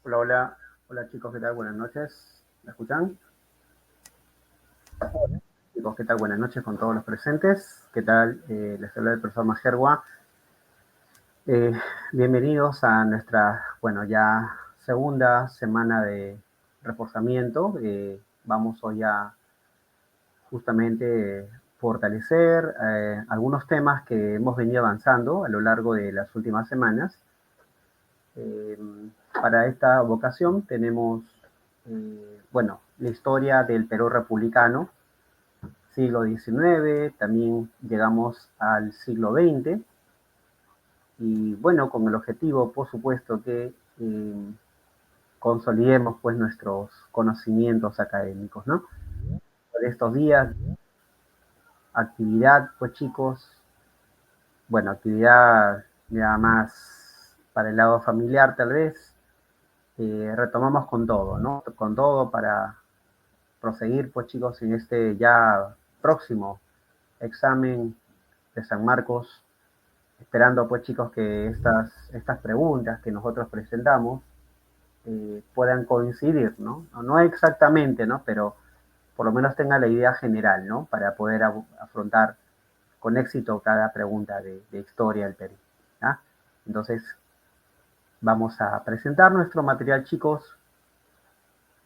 Hola, hola, hola chicos, ¿qué tal? Buenas noches. ¿Me escuchan? Chicos, ¿qué tal? Buenas noches con todos los presentes. ¿Qué tal? Les habla el profesor Majerwa. Eh, Bienvenidos a nuestra, bueno, ya segunda semana de reforzamiento. Vamos hoy a justamente fortalecer algunos temas que hemos venido avanzando a lo largo de las últimas semanas. Eh, para esta vocación tenemos, bueno, la historia del Perú republicano, siglo XIX, también llegamos al siglo XX, y bueno, con el objetivo, por supuesto, que consolidemos pues nuestros conocimientos académicos, ¿no? Por estos días, actividad, pues chicos, bueno, actividad ya más para el lado familiar tal vez, retomamos con todo, ¿no? Con todo para proseguir, pues chicos, en este ya próximo examen de San Marcos, esperando pues chicos que estas preguntas que nosotros presentamos puedan coincidir, ¿no? No exactamente, ¿no? Pero por lo menos tenga la idea general, ¿no? Para poder afrontar con éxito cada pregunta de historia del Perú, ¿ya? Entonces, vamos a presentar nuestro material, chicos.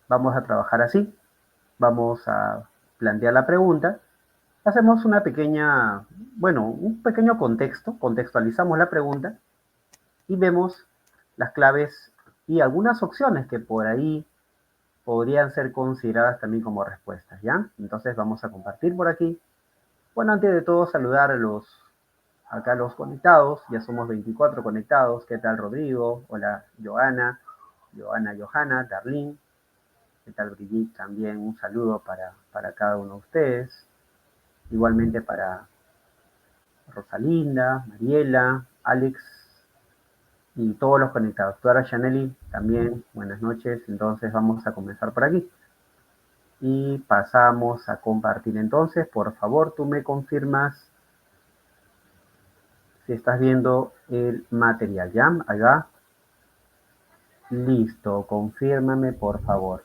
Vamos a trabajar así. Vamos a plantear la pregunta. Hacemos una pequeña, bueno, un pequeño contexto, contextualizamos la pregunta y vemos las claves y algunas opciones que por ahí podrían ser consideradas también como respuestas, ¿ya? Entonces vamos a compartir por aquí. Bueno, antes de todo saludar a acá los conectados, ya somos 24 conectados. ¿Qué tal Rodrigo? Hola Joana, Johanna, Darlene. ¿Qué tal Brigitte? También un saludo para cada uno de ustedes. Igualmente para Rosalinda, Mariela, Alex, y todos los conectados. Clara Chanelli, también, buenas noches. Entonces vamos a comenzar por aquí. Y pasamos a compartir entonces. Por favor, tú me confirmas si estás viendo el material, ¿ya? Ahí va. Listo, confírmame por favor.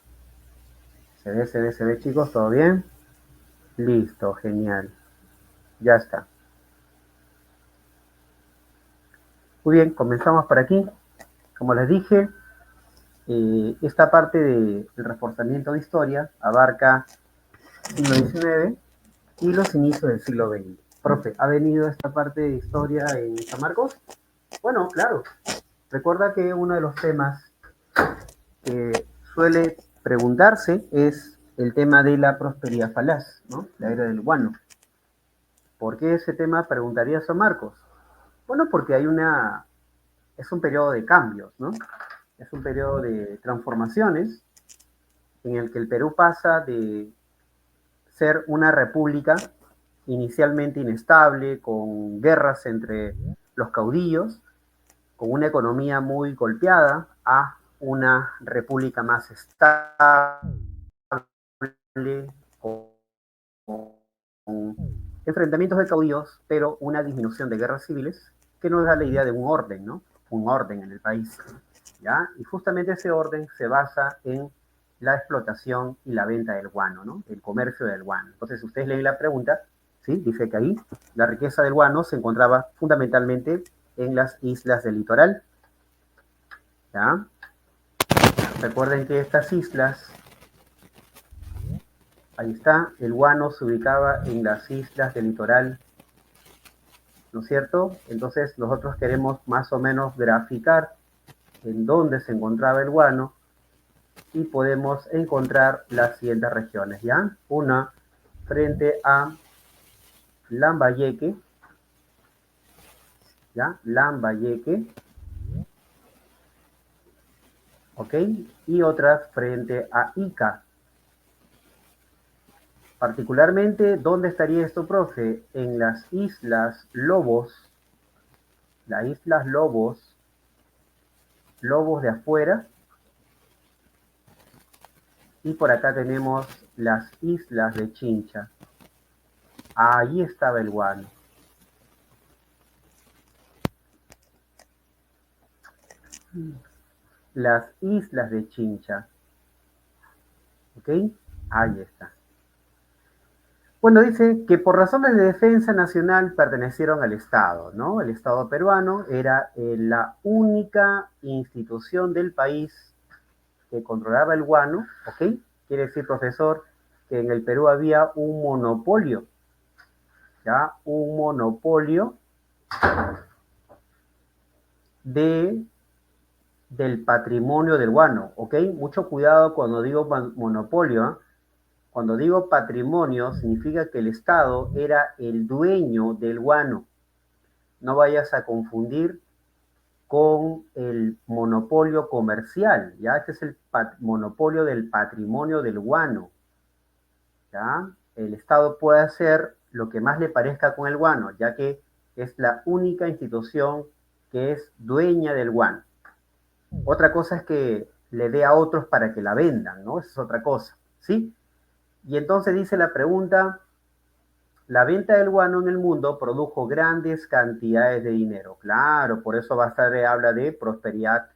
Se ve chicos, ¿todo bien? Listo, genial. Ya está. Muy bien, comenzamos por aquí. Como les dije, esta parte del reforzamiento de historia abarca siglo XIX y los inicios del siglo XX. Profe, ¿ha venido esta parte de historia en San Marcos? Bueno, claro. Recuerda que uno de los temas que suele preguntarse es el tema de la prosperidad falaz, ¿no? La era del guano. ¿Por qué ese tema preguntaría San Marcos? Bueno, porque es un periodo de cambios, ¿no? Es un periodo de transformaciones en el que el Perú pasa de ser una república inicialmente inestable, con guerras entre los caudillos, con una economía muy golpeada, a una república más estable, con enfrentamientos de caudillos, pero una disminución de guerras civiles que nos da la idea de un orden, ¿no? Un orden en el país, ¿ya? Y justamente ese orden se basa en la explotación y la venta del guano, ¿no? El comercio del guano. Entonces, si ustedes leen la pregunta, ¿sí? Dice que ahí la riqueza del guano se encontraba fundamentalmente en las islas del litoral, ¿ya? Recuerden que estas islas, ahí está, el guano se ubicaba en las islas del litoral, ¿no es cierto? Entonces nosotros queremos más o menos graficar en dónde se encontraba el guano y podemos encontrar las siguientes regiones, ¿ya? Una frente a Lambayeque, ¿ya? Lambayeque, ¿ok? Y otras frente a Ica. Particularmente, ¿dónde estaría esto, profe? En las Islas Lobos, las Islas Lobos, Lobos de afuera, y por acá tenemos las Islas de Chincha. Ahí estaba el guano. las islas de Chincha. ¿Ok? Ahí está. Bueno, dice que por razones de defensa nacional pertenecieron al Estado, ¿no? El Estado peruano era la única institución del país que controlaba el guano, ¿ok? Quiere decir, profesor, que en el Perú había un monopolio, ¿ya? Un monopolio de, del patrimonio del guano, ¿ok? Mucho cuidado cuando digo monopolio, ¿eh? Cuando digo patrimonio, significa que el Estado era el dueño del guano. No vayas a confundir con el monopolio comercial, ¿ya? Este es el monopolio del patrimonio del guano, ¿ya? El Estado puede hacer lo que más le parezca con el guano, ya que es la única institución que es dueña del guano. Otra cosa es que le dé a otros para que la vendan, ¿no? Esa es otra cosa, ¿sí? Y entonces dice la pregunta, la venta del guano en el mundo produjo grandes cantidades de dinero. Claro, por eso Bastarre habla de prosperidad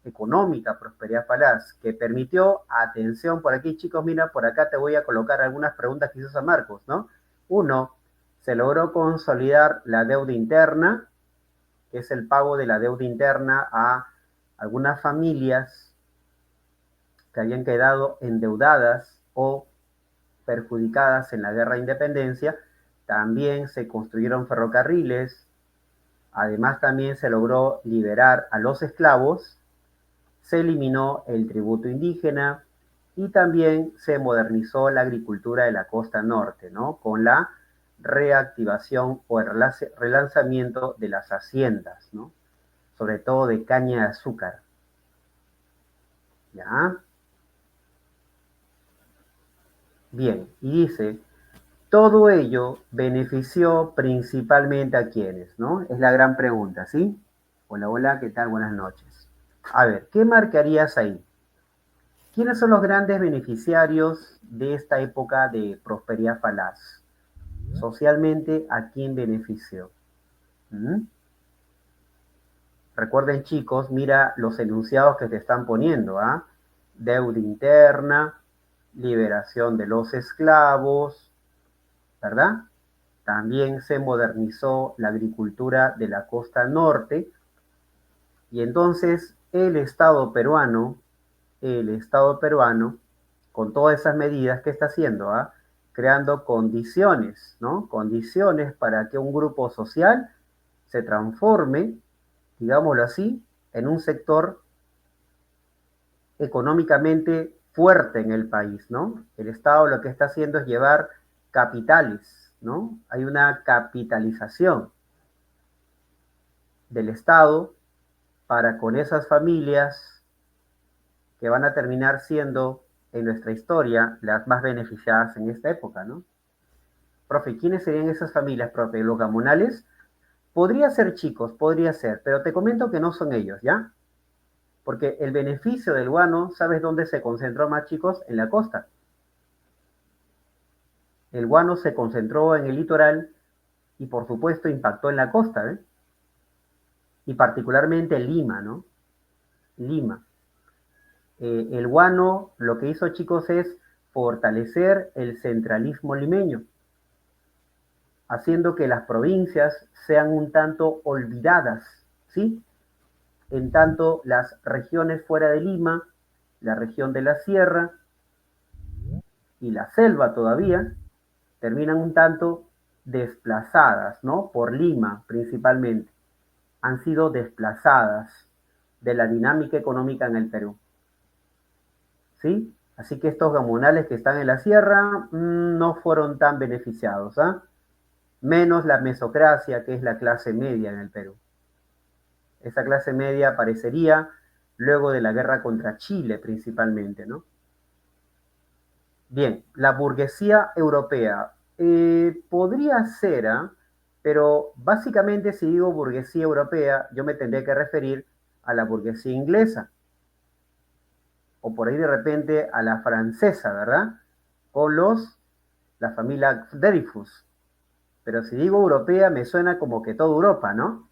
económica, prosperidad falaz, que permitió, atención por aquí chicos, mira, por acá te voy a colocar algunas preguntas que hizo San Marcos, ¿no? Uno, se logró consolidar la deuda interna, que es el pago de la deuda interna a algunas familias que habían quedado endeudadas o perjudicadas en la guerra de independencia. También se construyeron ferrocarriles, además también se logró liberar a los esclavos, se eliminó el tributo indígena y también se modernizó la agricultura de la costa norte, ¿no? Con la reactivación o el relanzamiento de las haciendas, ¿no? Sobre todo de caña de azúcar. ¿Ya? Bien, y dice, todo ello benefició principalmente a quienes, ¿no? Es la gran pregunta, ¿sí? Hola, hola, ¿qué tal? Buenas noches. A ver, ¿qué marcarías ahí? ¿Quiénes son los grandes beneficiarios de esta época de prosperidad falaz? Socialmente, ¿a quién benefició? ¿Mm? Recuerden, chicos, mira los enunciados que te están poniendo, ¿ah? Deuda interna, liberación de los esclavos, ¿verdad? También se modernizó la agricultura de la costa norte y entonces el Estado peruano, con todas esas medidas que está haciendo, ¿ah? Creando condiciones, ¿no? Condiciones para que un grupo social se transforme, digámoslo así, en un sector económicamente fuerte en el país, ¿no? El Estado lo que está haciendo es llevar capitales, ¿no? Hay una capitalización del Estado para con esas familias que van a terminar siendo en nuestra historia las más beneficiadas en esta época, ¿no? Profe, ¿quiénes serían esas familias, profe? ¿Los gamonales? Podría ser chicos, podría ser, pero te comento que no son ellos, ¿ya? Porque el beneficio del guano, ¿sabes dónde se concentró más, chicos? En la costa. El guano se concentró en el litoral y por supuesto impactó en la costa, ¿eh? Y particularmente en Lima, ¿no? Lima. El guano lo que hizo, chicos, es fortalecer el centralismo limeño, haciendo que las provincias sean un tanto olvidadas, ¿sí? En tanto las regiones fuera de Lima, la región de la sierra y la selva todavía, terminan un tanto desplazadas, ¿no? Por Lima principalmente. Han sido desplazadas de la dinámica económica en el Perú, ¿sí? Así que estos gamonales que están en la sierra no fueron tan beneficiados, ¿ah? Menos la mesocracia, que es la clase media en el Perú. Esa clase media aparecería luego de la guerra contra Chile principalmente, ¿no? Bien, la burguesía europea. Podría ser, ¿ah? Pero básicamente si digo burguesía europea, yo me tendría que referir a la burguesía inglesa, o por ahí de repente a la francesa, ¿verdad? Con la familia Dreyfus. Pero si digo europea, me suena como que toda Europa, ¿no?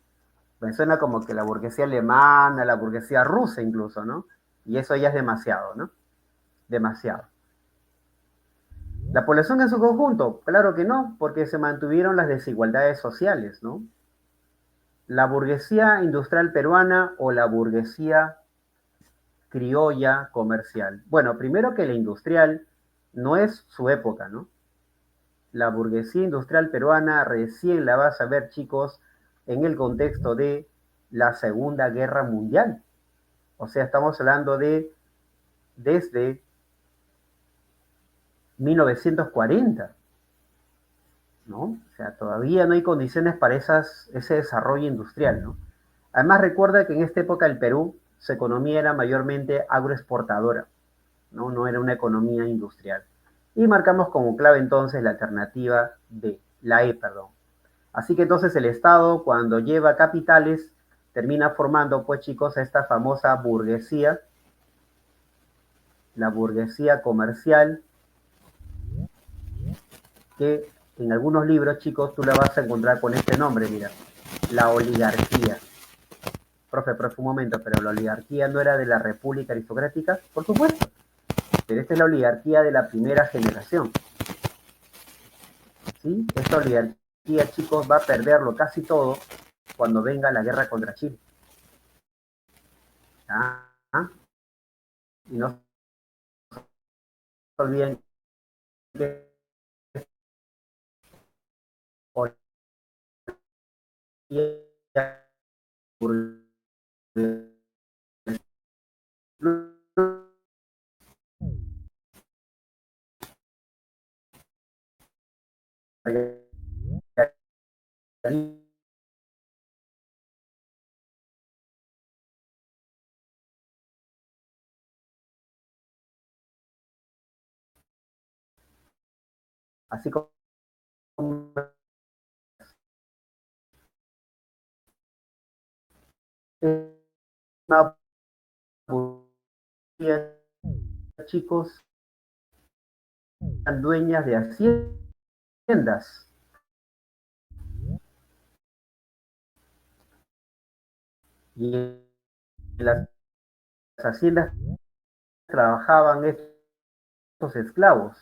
Me suena como que la burguesía alemana, la burguesía rusa incluso, ¿no? Y eso ya es demasiado, ¿no? Demasiado. ¿La población en su conjunto? Claro que no, porque se mantuvieron las desigualdades sociales, ¿no? La burguesía industrial peruana o la burguesía criolla comercial. Bueno, primero que la industrial no es su época, ¿no? La burguesía industrial peruana recién la vas a ver, chicos, en el contexto de la Segunda Guerra Mundial. O sea, estamos hablando de desde 1940, ¿no? O sea, todavía no hay condiciones para ese desarrollo industrial, ¿no? Además, recuerda que en esta época el Perú, su economía era mayormente agroexportadora, ¿no? No era una economía industrial. Y marcamos como clave entonces la alternativa B, la E, perdón. Así que entonces el Estado, cuando lleva capitales, termina formando, pues chicos, esta famosa burguesía, la burguesía comercial, que en algunos libros, chicos, tú la vas a encontrar con este nombre, mira, la oligarquía. Profe, un momento, pero la oligarquía no era de la República Aristocrática, por supuesto, pero esta es la oligarquía de la primera generación, ¿sí? Esta oligarquía, chicos, va a perderlo casi todo cuando venga la guerra contra Chile. ¿Ah? Y no se olviden que así como una chicos eran dueñas de haciendas y en las haciendas trabajaban estos esclavos.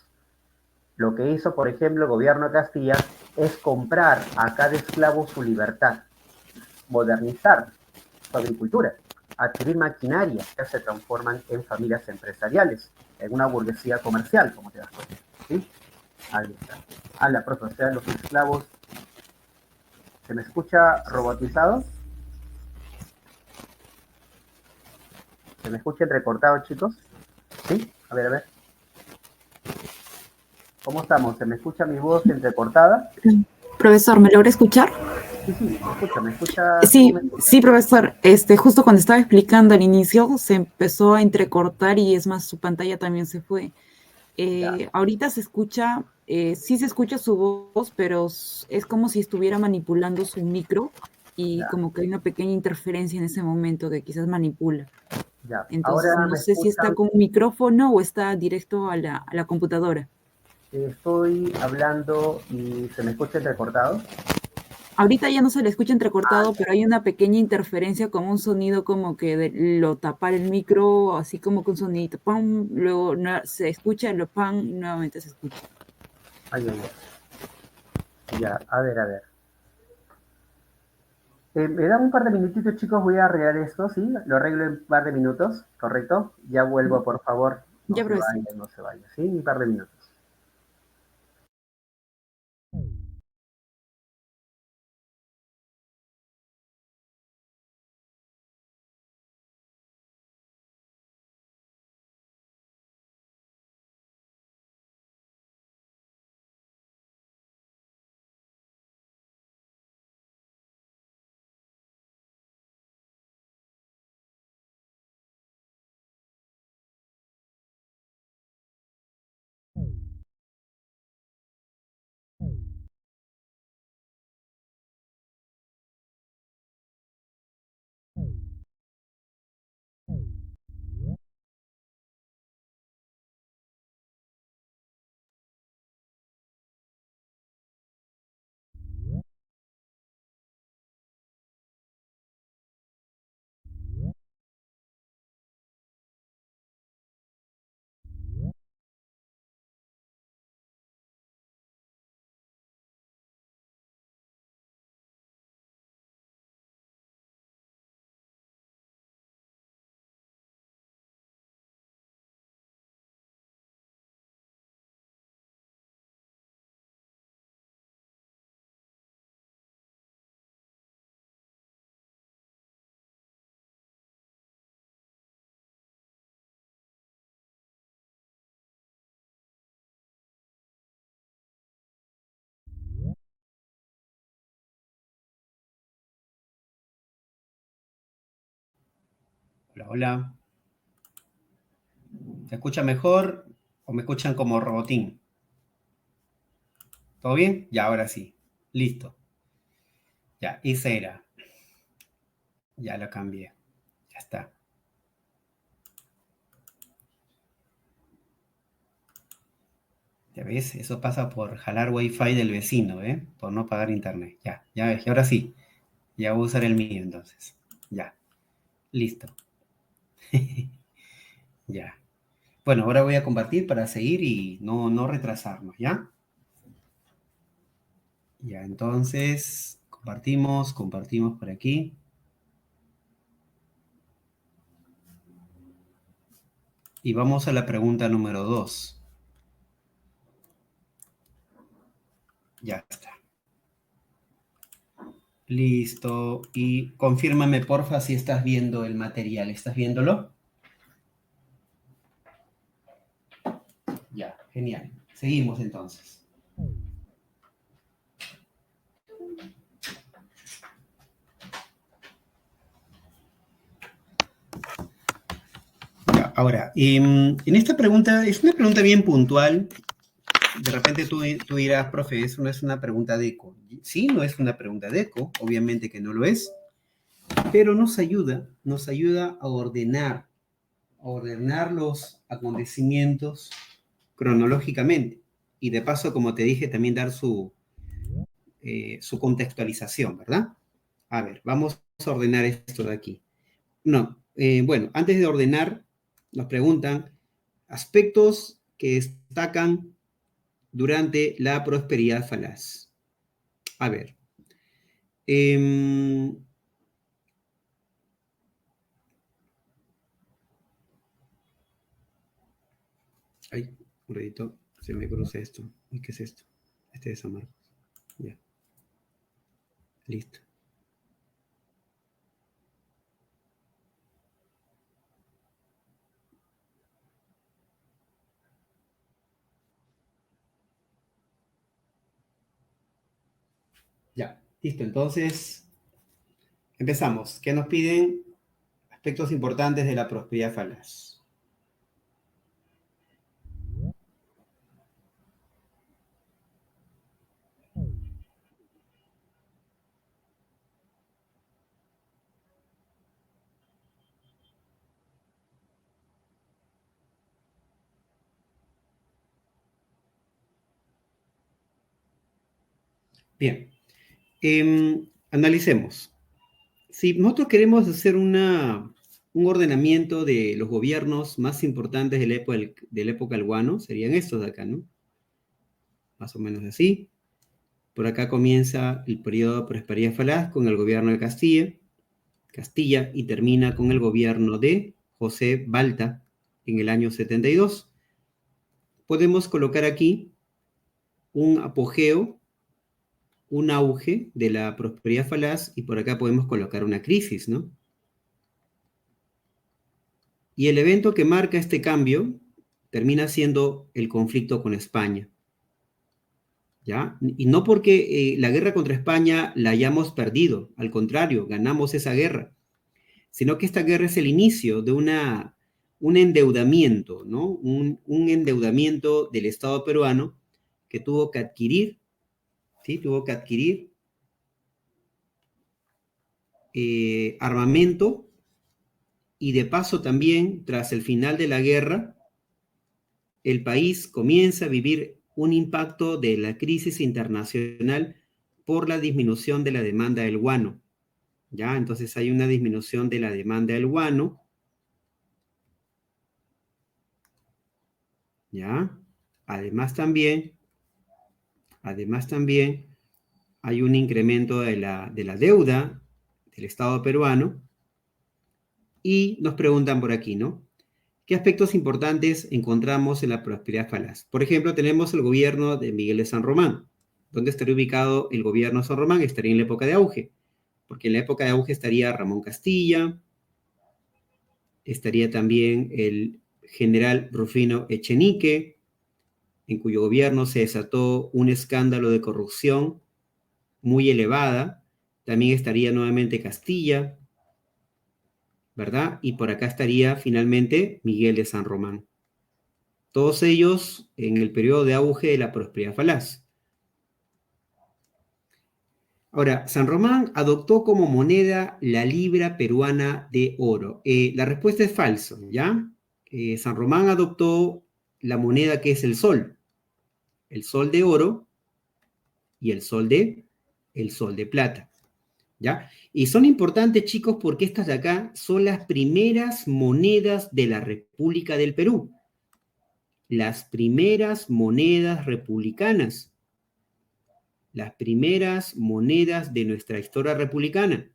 Lo que hizo, por ejemplo, el gobierno de Castilla es comprar a cada esclavo su libertad, modernizar su agricultura, adquirir maquinaria que se transforman en familias empresariales, en una burguesía comercial, como te das cuenta. ¿Sí? Ahí está. A la profe, los esclavos. ¿Se me escucha robotizado? ¿Se me escucha entrecortado, chicos? ¿Sí? A ver, a ver. ¿Cómo estamos? ¿Se me escucha mi voz entrecortada? Profesor, ¿me logra escuchar? Sí, sí, me escucha, me escucha, ¿tú Sí, me escuchas? sí, profesor. Justo cuando estaba explicando al inicio, se empezó a entrecortar y es más, su pantalla también se fue. Ya, Ahorita se escucha, sí se escucha su voz, pero es como si estuviera manipulando su micro y ya, como que hay una pequeña interferencia en ese momento que quizás manipula. ya. Entonces, Ahora no me sé si está escuchan, con un micrófono o está directo a la computadora. estoy hablando y se me escucha entrecortado. Ahorita ya no se le escucha Ah, entrecortado, pero hay una pequeña interferencia como un sonido como que de lo tapar el micro, así como que un sonidito, ¡pam! Luego se escucha, lo ¡pam! Y nuevamente se escucha. ay, ay, ay. Ya, a ver, a ver. Me dan un par de minutitos, chicos, voy a arreglar esto, ¿sí? Lo arreglo en un par de minutos, ¿correcto? Ya vuelvo, por favor. No Ya, se profesor. vaya, no se vaya, ¿sí? Un par de minutos. Hola, hola. ¿Se escucha mejor o me escuchan como robotín? ¿Todo bien? Ya, ahora sí. Listo. Ya, esa era. Ya lo cambié. Ya está. ¿Ya ves? Eso pasa por jalar wifi del vecino, ¿eh? Por no pagar internet. Ya, ya ves. Y ahora sí. Ya voy a usar el mío entonces. Ya. Listo. Ya. Bueno, ahora voy a compartir para seguir y no retrasarnos, ¿ya? Ya, entonces, compartimos por aquí. Y vamos a la pregunta número 2. Ya está. Listo. Y confírmame, porfa, si estás viendo el material. ¿Estás viéndolo? Ya, genial. Seguimos entonces. Ya, ahora, en esta pregunta, es una pregunta bien puntual. De repente tú dirás, profe, eso no es una pregunta de eco. Sí, no es una pregunta de eco, obviamente que no lo es, pero nos ayuda a ordenar los acontecimientos cronológicamente. Y de paso, como te dije, también dar su contextualización, ¿verdad? A ver, vamos a ordenar esto de aquí. No, bueno, antes de ordenar, nos preguntan aspectos que destacan durante la prosperidad falaz. A ver. Eh, ay, un ratito, se me cruza esto. ¿Y qué es esto? Este es San Marcos. Ya, listo. Ya, listo. Entonces, empezamos. ¿Qué nos piden? Aspectos importantes de la prosperidad falaz. Bien, analicemos. Si nosotros queremos hacer un ordenamiento de los gobiernos más importantes de la época del Guano, serían estos de acá, ¿no? Más o menos así. Por acá comienza el periodo de prosperidad falaz con el gobierno de Castilla, y termina con el gobierno de José Balta en el año 72. Podemos colocar aquí un apogeo, un auge de la prosperidad falaz, y por acá podemos colocar una crisis, ¿no? Y el evento que marca este cambio termina siendo el conflicto con España, ¿ya? Y no porque la guerra contra España la hayamos perdido, al contrario, ganamos esa guerra, sino que esta guerra es el inicio de un endeudamiento, ¿no? Un endeudamiento del Estado peruano que tuvo que adquirir, ¿sí? Tuvo que adquirir armamento, y de paso también, tras el final de la guerra, el país comienza a vivir un impacto de la crisis internacional por la disminución de la demanda del guano, ¿ya? Entonces hay una disminución de la demanda del guano, ¿ya? Además también, hay un incremento de la deuda del Estado peruano, y nos preguntan por aquí, ¿no? ¿Qué aspectos importantes encontramos en la prosperidad falaz? Por ejemplo, tenemos el gobierno de Miguel de San Román. ¿Dónde estaría ubicado el gobierno de San Román? Estaría en la época de auge, porque en la época de auge estaría Ramón Castilla, estaría también el general Rufino Echenique, en cuyo gobierno se desató un escándalo de corrupción muy elevada. También estaría nuevamente Castilla, ¿verdad? Y por acá estaría finalmente Miguel de San Román. Todos ellos en el periodo de auge de la prosperidad falaz. Ahora, San Román adoptó como moneda la libra peruana de oro. La respuesta es falso, ¿ya? San Román adoptó la moneda que es el sol de oro y el sol de plata, ¿ya? Y son importantes, chicos, porque estas de acá son las primeras monedas de la República del Perú. Las primeras monedas republicanas. Las primeras monedas de nuestra historia republicana.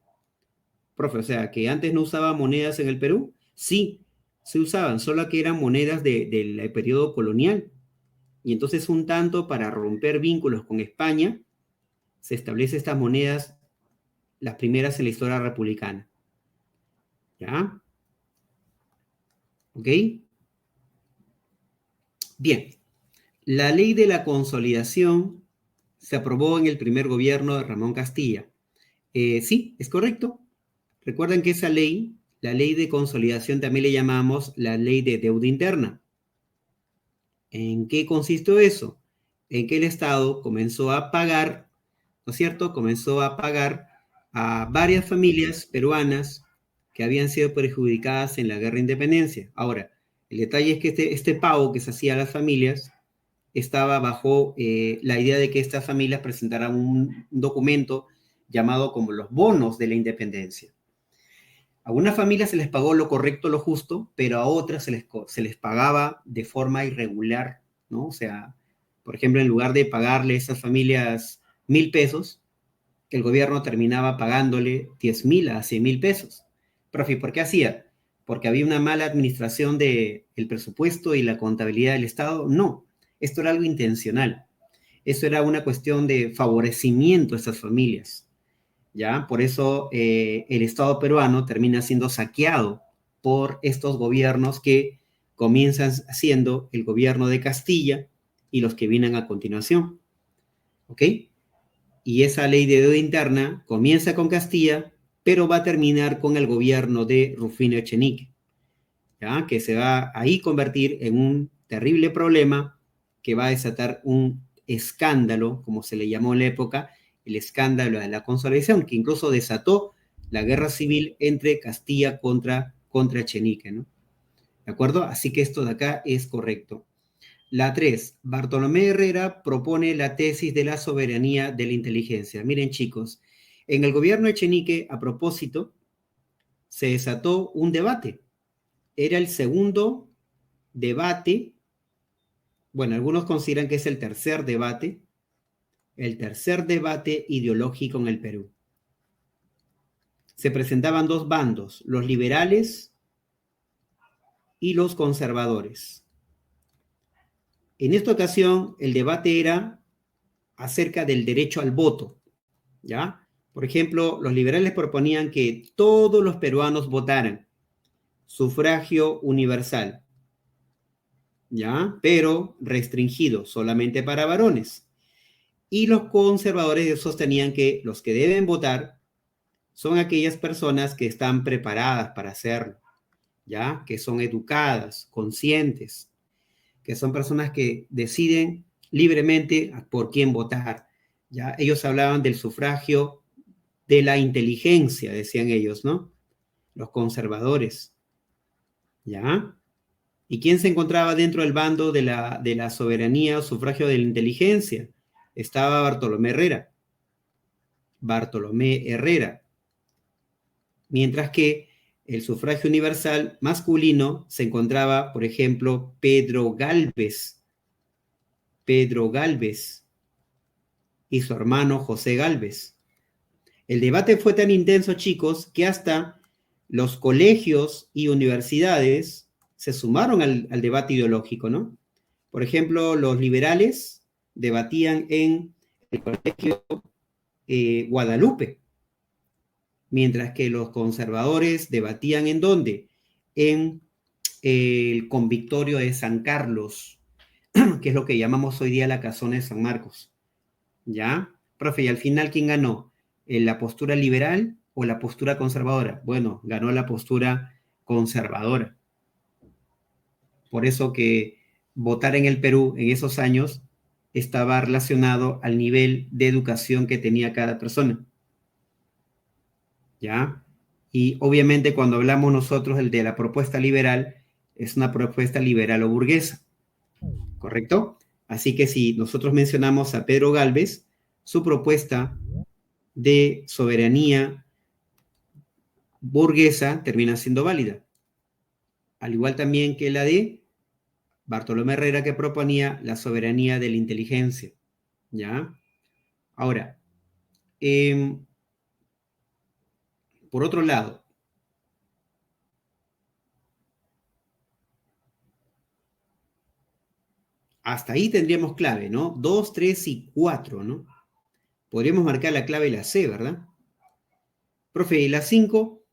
Profe, o sea, que antes no usaba monedas en el Perú. Sí, se usaban, solo que eran monedas del periodo colonial. Y entonces un tanto para romper vínculos con España, se establecen estas monedas, las primeras en la historia republicana. ¿Ya? ¿Ok? Bien. La ley de la consolidación se aprobó en el primer gobierno de Ramón Castilla. Sí, es correcto. Recuerden que esa ley, la ley de consolidación, también le llamamos la ley de deuda interna. ¿En qué consistió eso? En que el Estado comenzó a pagar, ¿no es cierto? Comenzó a pagar a varias familias peruanas que habían sido perjudicadas en la guerra de independencia. Ahora, el detalle es que este pago que se hacía a las familias estaba bajo la idea de que estas familias presentaran un documento llamado como los bonos de la independencia. A algunas familias se les pagó lo correcto, lo justo, pero a otras se les pagaba de forma irregular, ¿no? O sea, por ejemplo, en lugar de pagarle a esas familias 1,000 pesos, el gobierno terminaba pagándole 10,000 a 100,000 pesos. Profe, ¿por qué hacía? ¿Porque había una mala administración del presupuesto y la contabilidad del Estado? No, esto era algo intencional. Eso era una cuestión de favorecimiento a estas familias. ¿Ya? Por eso el Estado peruano termina siendo saqueado por estos gobiernos que comienzan siendo el gobierno de Castilla y los que vienen a continuación. ¿Ok? Y esa ley de deuda interna comienza con Castilla, pero va a terminar con el gobierno de Rufino Echenique, ¿ya? Que se va a ahí convertir en un terrible problema que va a desatar un escándalo, como se le llamó en la época, el escándalo de la consolidación, que incluso desató la guerra civil entre Castilla contra Echenique, ¿no? ¿De acuerdo? Así que esto de acá es correcto. La 3, Bartolomé Herrera propone la tesis de la soberanía de la inteligencia. Miren, chicos, en el gobierno de Echenique, a propósito, se desató un debate. Era el segundo debate, bueno, algunos consideran que es el tercer debate ideológico en el Perú. Se presentaban dos bandos, los liberales y los conservadores. En esta ocasión, el debate era acerca del derecho al voto, ¿ya? Por ejemplo, los liberales proponían que todos los peruanos votaran, sufragio universal, ¿ya? Pero restringido solamente para varones. Y los conservadores sostenían que los que deben votar son aquellas personas que están preparadas para hacerlo, ¿ya? Que son educadas, conscientes, que son personas que deciden libremente por quién votar, ¿ya? Ellos hablaban del sufragio de la inteligencia, decían ellos, ¿no? Los conservadores, ¿ya? ¿Y quién se encontraba dentro del bando de la soberanía o sufragio de la inteligencia? Estaba Bartolomé Herrera. Mientras que el sufragio universal masculino se encontraba, por ejemplo, Pedro Gálvez y su hermano José Gálvez. El debate fue tan intenso, chicos, que hasta los colegios y universidades se sumaron al debate ideológico, ¿no? Por ejemplo, los liberales debatían en el colegio Guadalupe, mientras que los conservadores debatían ¿en dónde? En el convictorio de San Carlos, que es lo que llamamos hoy día la casona de San Marcos. ¿Ya? Profe, y al final, ¿quién ganó? ¿La postura liberal o la postura conservadora? Bueno, ganó la postura conservadora. Por eso que votar en el Perú en esos años estaba relacionado al nivel de educación que tenía cada persona. ¿Ya? Y obviamente cuando hablamos nosotros de la propuesta liberal, es una propuesta liberal o burguesa, ¿correcto? Así que si nosotros mencionamos a Pedro Gálvez, su propuesta de soberanía burguesa termina siendo válida. Al igual también que la de Bartolomé Herrera, que proponía la soberanía de la inteligencia. ¿Ya? Ahora, por otro lado, hasta ahí tendríamos clave, ¿no? 2, 3 y 4, ¿no? Podríamos marcar la clave y la C, ¿verdad? Profe, y la 5,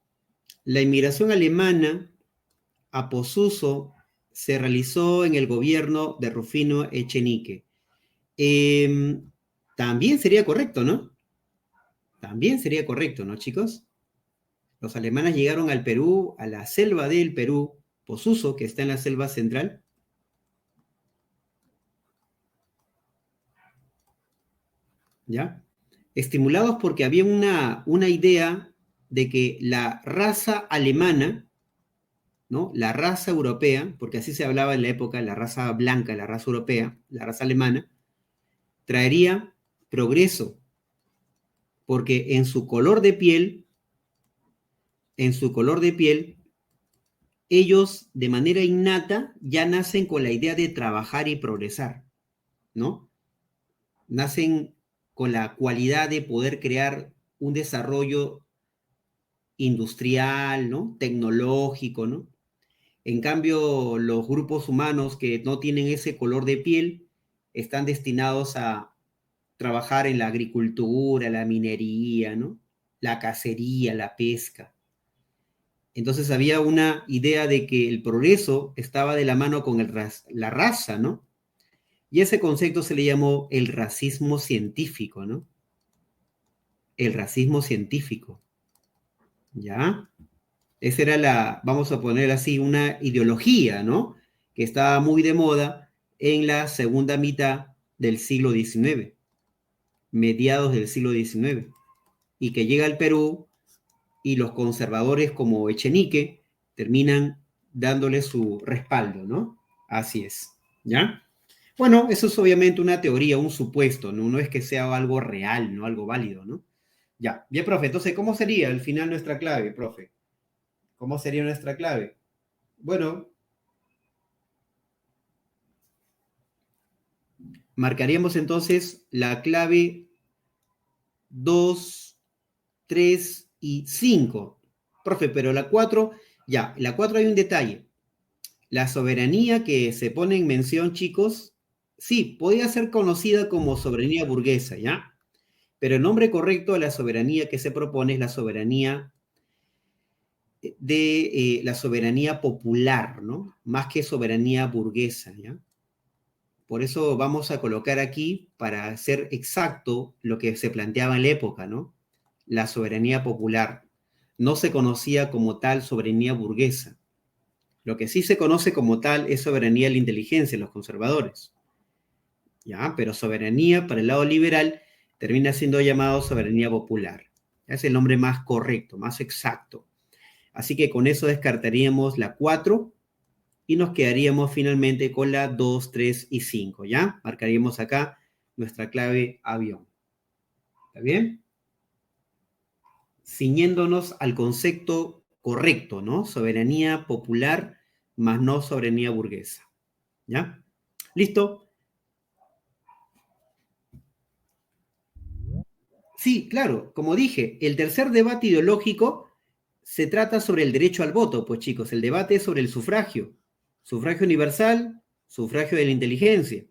la inmigración alemana a Posuso se realizó en el gobierno de Rufino Echenique. También sería correcto, ¿no? También sería correcto, ¿no, chicos? Los alemanes llegaron al Perú, a la selva del Perú, Posuso, que está en la selva central. ¿Ya? Estimulados porque había una idea de que la raza alemana, ¿no? La raza europea, porque así se hablaba en la época, la raza blanca, la raza europea, la raza alemana, traería progreso, porque en su color de piel, ellos de manera innata ya nacen con la idea de trabajar y progresar, ¿no? Nacen con la cualidad de poder crear un desarrollo industrial, ¿no? Tecnológico, ¿no? En cambio, los grupos humanos que no tienen ese color de piel están destinados a trabajar en la agricultura, la minería, ¿no? La cacería, la pesca. Entonces había una idea de que el progreso estaba de la mano con la raza, ¿no? Y ese concepto se le llamó el racismo científico, ¿no? El racismo científico, ¿ya? Esa era vamos a poner así, una ideología, ¿no? Que estaba muy de moda en la segunda mitad del siglo XIX, mediados del siglo XIX, y que llega al Perú y los conservadores como Echenique terminan dándole su respaldo, ¿no? Así es, ¿ya? Bueno, eso es obviamente una teoría, un supuesto, ¿no? No es que sea algo real, ¿no? Algo válido, ¿no? Ya, bien, profe, entonces, ¿cómo sería al final nuestra clave, profe? ¿Cómo sería nuestra clave? Bueno, marcaríamos entonces la clave 2, 3 y 5. Profe, pero la 4, ya, la 4 hay un detalle. La soberanía que se pone en mención, chicos, sí, podría ser conocida como soberanía burguesa, ¿ya? Pero el nombre correcto a la soberanía que se propone es la soberanía la soberanía popular, ¿no? Más que soberanía burguesa, ¿ya? Por eso vamos a colocar aquí, para ser exacto, lo que se planteaba en la época, ¿no? La soberanía popular. No se conocía como tal soberanía burguesa. Lo que sí se conoce como tal es soberanía de la inteligencia, los conservadores. ¿Ya? Pero soberanía para el lado liberal termina siendo llamado soberanía popular. Es el nombre más correcto, más exacto. Así que con eso descartaríamos la 4 y nos quedaríamos finalmente con la 2, 3 y 5, ¿ya? Marcaríamos acá nuestra clave avión. ¿Está bien? Ciñéndonos al concepto correcto, ¿no? Soberanía popular más no soberanía burguesa. ¿Ya? ¿Listo? Sí, claro, como dije, el tercer debate ideológico se trata sobre el derecho al voto, pues chicos, el debate es sobre el sufragio. Sufragio universal, sufragio de la inteligencia,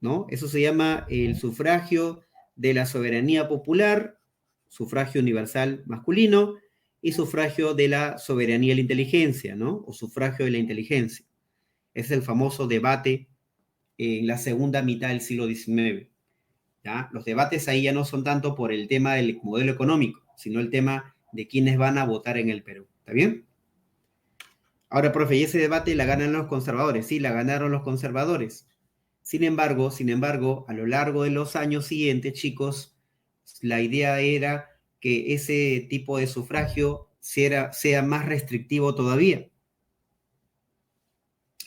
¿no? Eso se llama el sufragio de la soberanía popular, sufragio universal masculino, y sufragio de la soberanía de la inteligencia, ¿no? O sufragio de la inteligencia. Es el famoso debate en la segunda mitad del siglo XIX. ¿Ya? Los debates ahí ya no son tanto por el tema del modelo económico, sino el tema de quiénes van a votar en el Perú. ¿Está bien? Ahora, profe, y ese debate la ganan los conservadores. Sí, la ganaron los conservadores. Sin embargo, a lo largo de los años siguientes, chicos, la idea era que ese tipo de sufragio sea más restrictivo todavía.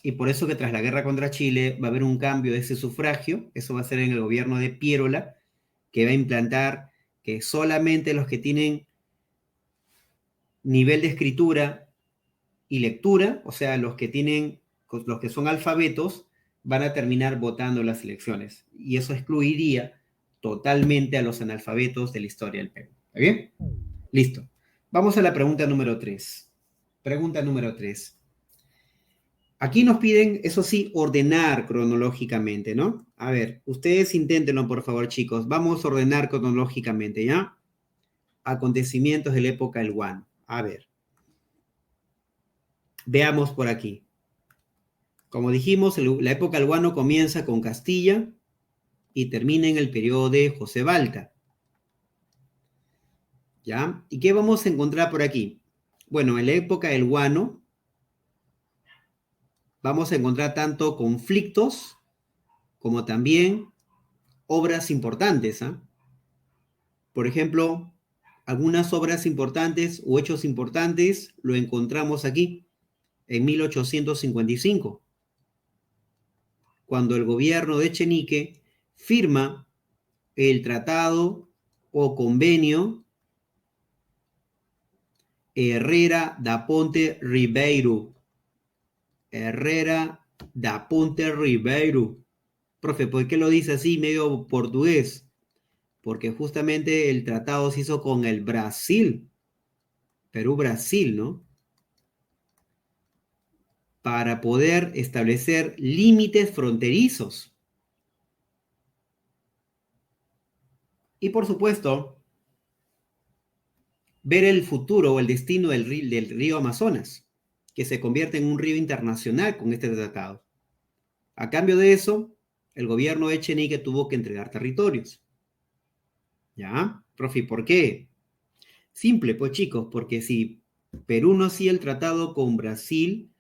Y por eso que tras la guerra contra Chile va a haber un cambio de ese sufragio. Eso va a ser en el gobierno de Piérola, que va a implantar que solamente los que tienen nivel de escritura y lectura, o sea, los que son alfabetos, van a terminar votando las elecciones. Y eso excluiría totalmente a los analfabetos de la historia del Perú. ¿Está bien? Listo. Vamos a la pregunta número 3. Pregunta número 3. Aquí nos piden, eso sí, ordenar cronológicamente, ¿no? A ver, ustedes inténtenlo, por favor, chicos. Vamos a ordenar cronológicamente, ¿ya? Acontecimientos de la época del Guano. A ver. Veamos por aquí. Como dijimos, la época del Guano comienza con Castilla y termina en el periodo de José Balta. ¿Ya? ¿Y qué vamos a encontrar por aquí? Bueno, en la época del Guano vamos a encontrar tanto conflictos como también obras importantes. ¿Ah? Por ejemplo, algunas obras importantes o hechos importantes lo encontramos aquí en 1855. Cuando el gobierno de Echenique firma el tratado o convenio Herrera da Ponte Ribeiro. Herrera da Ponte Ribeiro. Profe, ¿por qué lo dice así medio portugués? Porque justamente el tratado se hizo con el Brasil. Perú-Brasil, ¿no? Para poder establecer límites fronterizos. Y por supuesto, ver el futuro o el destino del río Amazonas, que se convierte en un río internacional con este tratado. A cambio de eso, el gobierno de Echenique tuvo que entregar territorios. ¿Ya? Profe, ¿por qué? Simple, pues chicos, porque si Perú no hacía el tratado con Brasil,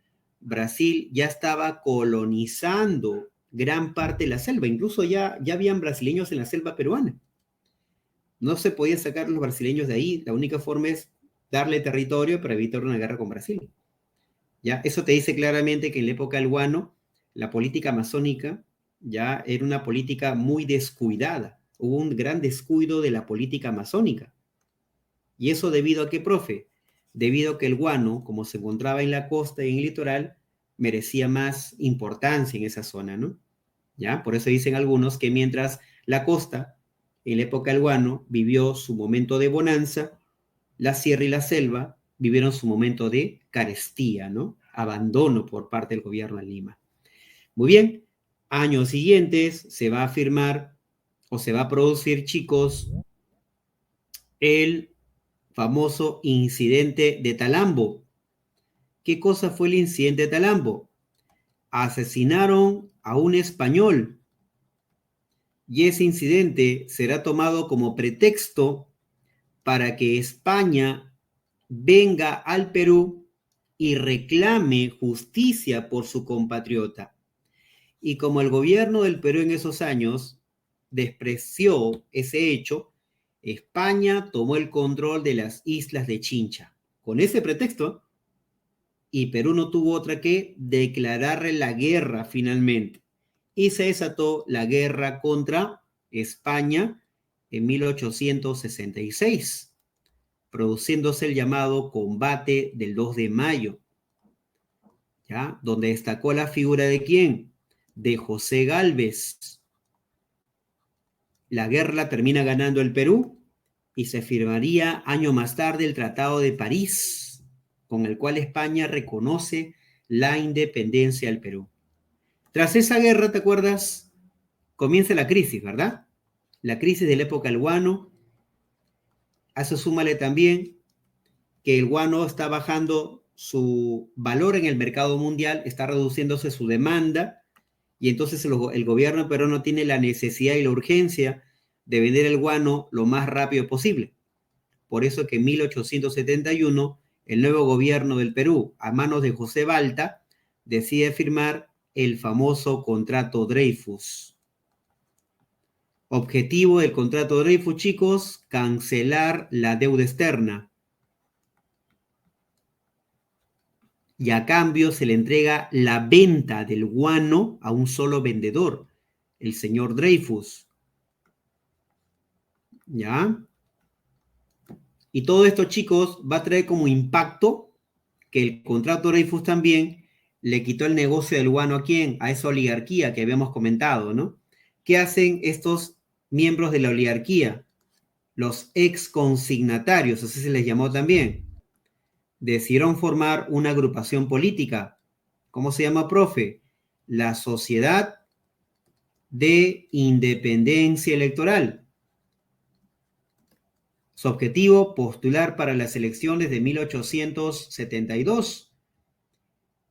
Brasil ya estaba colonizando gran parte de la selva, incluso ya habían brasileños en la selva peruana. No se podía sacar los brasileños de ahí, la única forma es darle territorio para evitar una guerra con Brasil. ¿Ya? Eso te dice claramente que en la época del Guano, la política amazónica ya era una política muy descuidada. Hubo un gran descuido de la política amazónica. ¿Y eso debido a qué, profe? Debido a que el Guano, como se encontraba en la costa y en el litoral, merecía más importancia en esa zona, ¿no? ¿Ya? Por eso dicen algunos que mientras la costa, en la época del Guano, vivió su momento de bonanza, la sierra y la selva vivieron su momento de carestía, ¿no? Abandono por parte del gobierno de Lima. Muy bien, años siguientes se va a firmar o se va a producir, chicos, el famoso incidente de Talambo. ¿Qué cosa fue el incidente de Talambo? Asesinaron a un español y ese incidente será tomado como pretexto para que España venga al Perú y reclame justicia por su compatriota. Y como el gobierno del Perú en esos años despreció ese hecho, España tomó el control de las islas de Chincha. Con ese pretexto, y Perú no tuvo otra que declararle la guerra finalmente. Y se desató la guerra contra España en 1866, produciéndose el llamado combate del 2 de mayo, ¿ya? Donde destacó la figura de ¿quién? De José Gálvez. La guerra termina ganando el Perú y se firmaría año más tarde el Tratado de París, con el cual España reconoce la independencia del Perú. Tras esa guerra, ¿te acuerdas? Comienza la crisis, ¿verdad? La crisis de la época del guano. A eso súmale también que el guano está bajando su valor en el mercado mundial, está reduciéndose su demanda, y entonces el gobierno peruano tiene la necesidad y la urgencia de vender el guano lo más rápido posible. Por eso que en 1871 el nuevo gobierno del Perú, a manos de José Balta, decide firmar el famoso contrato Dreyfus. Objetivo del contrato Dreyfus, chicos, cancelar la deuda externa. Y a cambio se le entrega la venta del guano a un solo vendedor, el señor Dreyfus. ¿Ya? Y todo esto, chicos, va a traer como impacto que el contrato Dreyfus también le quitó el negocio del guano ¿a quién? A esa oligarquía que habíamos comentado, ¿no? ¿Qué hacen estos miembros de la oligarquía? Los ex consignatarios, así se les llamó también. Decidieron formar una agrupación política. ¿Cómo se llama, profe? La Sociedad de Independencia Electoral. Su objetivo, postular para las elecciones de 1872.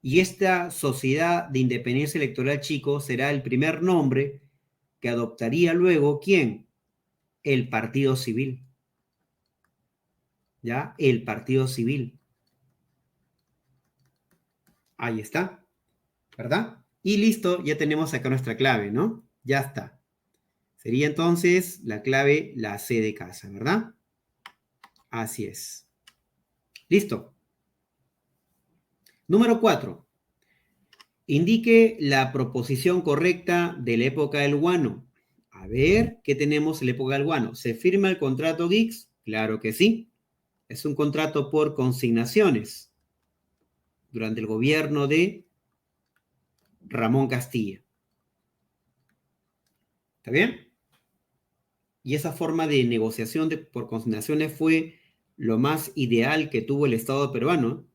Y esta Sociedad de Independencia Electoral, chicos, será el primer nombre que adoptaría luego, ¿quién? El Partido Civil. ¿Ya? El Partido Civil. Ahí está, ¿verdad? Y listo, ya tenemos acá nuestra clave, ¿no? Ya está. Sería entonces la clave, la C de casa, ¿verdad? Así es. Listo. Número 4. Indique la proposición correcta de la época del guano. A ver, ¿qué tenemos en la época del guano? ¿Se firma el contrato GICS? Claro que sí. Es un contrato por consignaciones durante el gobierno de Ramón Castilla. ¿Está bien? Y esa forma de negociación por consignaciones fue lo más ideal que tuvo el Estado peruano,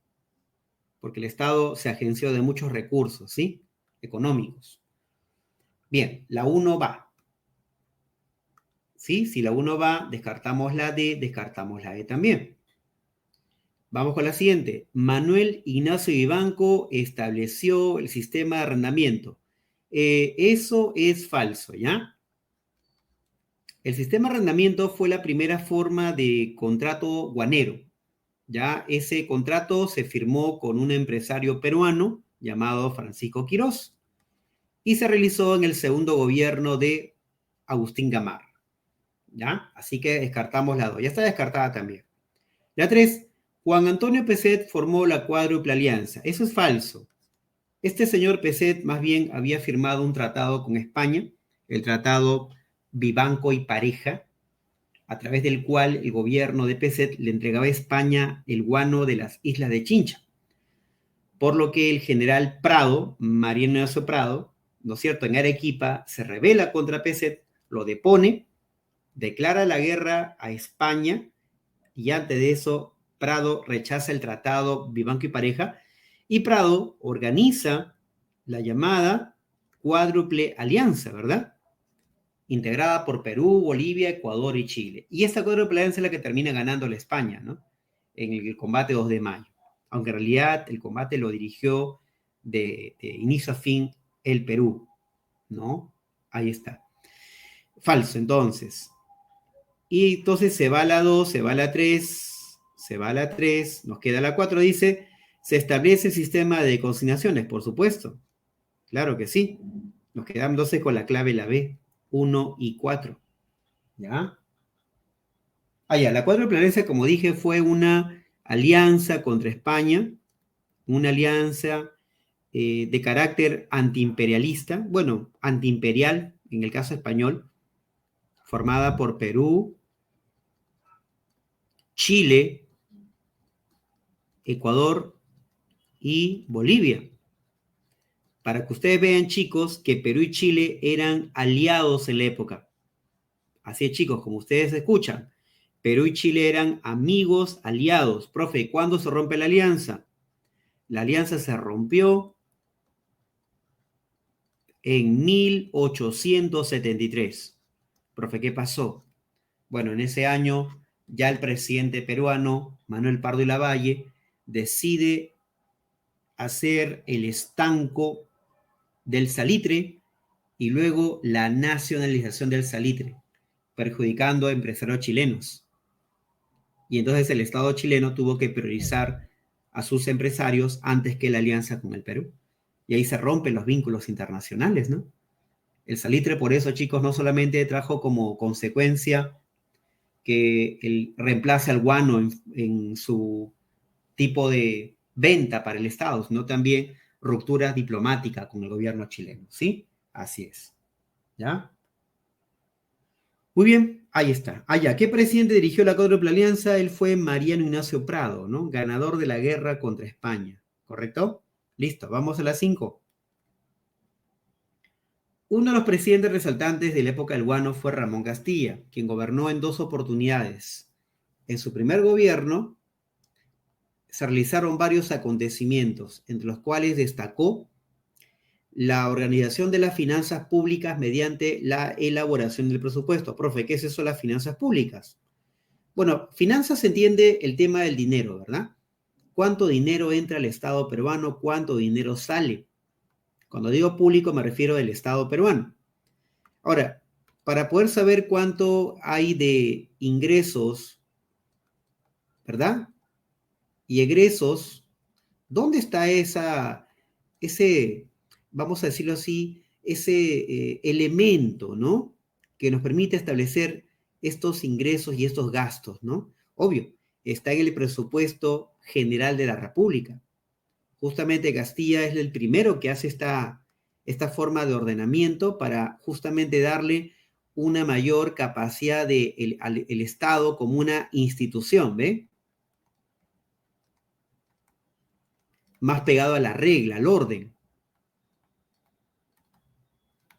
porque el Estado se agenció de muchos recursos, ¿sí? Económicos. Bien, la 1 va. ¿Sí? Si la 1 va, descartamos la D, descartamos la E también. Vamos con la siguiente. Manuel Ignacio Vivanco estableció el sistema de arrendamiento. Eso es falso, ¿ya? El sistema de arrendamiento fue la primera forma de contrato guanero. Ya ese contrato se firmó con un empresario peruano llamado Francisco Quirós y se realizó en el segundo gobierno de Agustín Gamarra. ¿Ya? Así que descartamos la 2. Ya está descartada también. La 3. Juan Antonio Peset formó la Cuádruple Alianza. Eso es falso. Este señor Peset más bien había firmado un tratado con España, el tratado Vivanco y Pareja, a través del cual el gobierno de Peset le entregaba a España el guano de las islas de Chincha. Por lo que el general Prado, Mariano Ignacio Prado, ¿no es cierto?, en Arequipa, se rebela contra Peset, lo depone, declara la guerra a España y antes de eso Prado rechaza el tratado Vivanco y Pareja y Prado organiza la llamada Cuádruple Alianza, ¿verdad? Integrada por Perú, Bolivia, Ecuador y Chile. Y esta Cuádruple Alianza es la que termina ganando la España, ¿no? En el combate 2 de mayo. Aunque en realidad el combate lo dirigió de inicio a fin el Perú, ¿no? Ahí está. Falso, entonces. Y entonces se va a la 2, se va a la 3, se va a la 3, nos queda la 4, dice, se establece el sistema de consignaciones, por supuesto. Claro que sí. Nos quedamos entonces con la clave la B, 1 y 4. ¿Ya? Ya, la Cuádruple Alianza, como dije, fue una alianza contra España, una alianza de carácter antiimperialista, bueno, antiimperial en el caso español, formada por Perú, Chile, Ecuador y Bolivia. Para que ustedes vean, chicos, que Perú y Chile eran aliados en la época. Así es, chicos, como ustedes escuchan, Perú y Chile eran amigos, aliados. Profe, ¿cuándo se rompe la alianza? La alianza se rompió en 1873. Profe, ¿qué pasó? Bueno, en ese año ya el presidente peruano, Manuel Pardo y Lavalle, decide hacer el estanco del salitre y luego la nacionalización del salitre, perjudicando a empresarios chilenos. Y entonces el Estado chileno tuvo que priorizar a sus empresarios antes que la alianza con el Perú. Y ahí se rompen los vínculos internacionales, ¿no? El salitre, por eso, chicos, no solamente trajo como consecuencia que el reemplace al guano en su tipo de venta para el Estado, sino también ruptura diplomática con el gobierno chileno, ¿sí? Así es. ¿Ya? Muy bien, ahí está. Ya. ¿Qué presidente dirigió la Cuádruple Alianza? Él fue Mariano Ignacio Prado, ¿no? Ganador de la guerra contra España, ¿correcto? Listo, vamos a las 5. Uno de los presidentes resaltantes de la época del guano fue Ramón Castilla, quien gobernó en 2 oportunidades. En su primer gobierno se realizaron varios acontecimientos, entre los cuales destacó la organización de las finanzas públicas mediante la elaboración del presupuesto. Profe, ¿qué es eso de las finanzas públicas? Bueno, finanzas se entiende el tema del dinero, ¿verdad? ¿Cuánto dinero entra al Estado peruano? ¿Cuánto dinero sale? Cuando digo público me refiero al Estado peruano. Ahora, para poder saber cuánto hay de ingresos, ¿verdad? Y egresos, ¿dónde está ese, vamos a decirlo así, ese elemento, ¿no? Que nos permite establecer estos ingresos y estos gastos, ¿no? Obvio, está en el presupuesto general de la República. Justamente Castilla es el primero que hace esta forma de ordenamiento para justamente darle una mayor capacidad al Estado como una institución, ¿ve? Más pegado a la regla, al orden.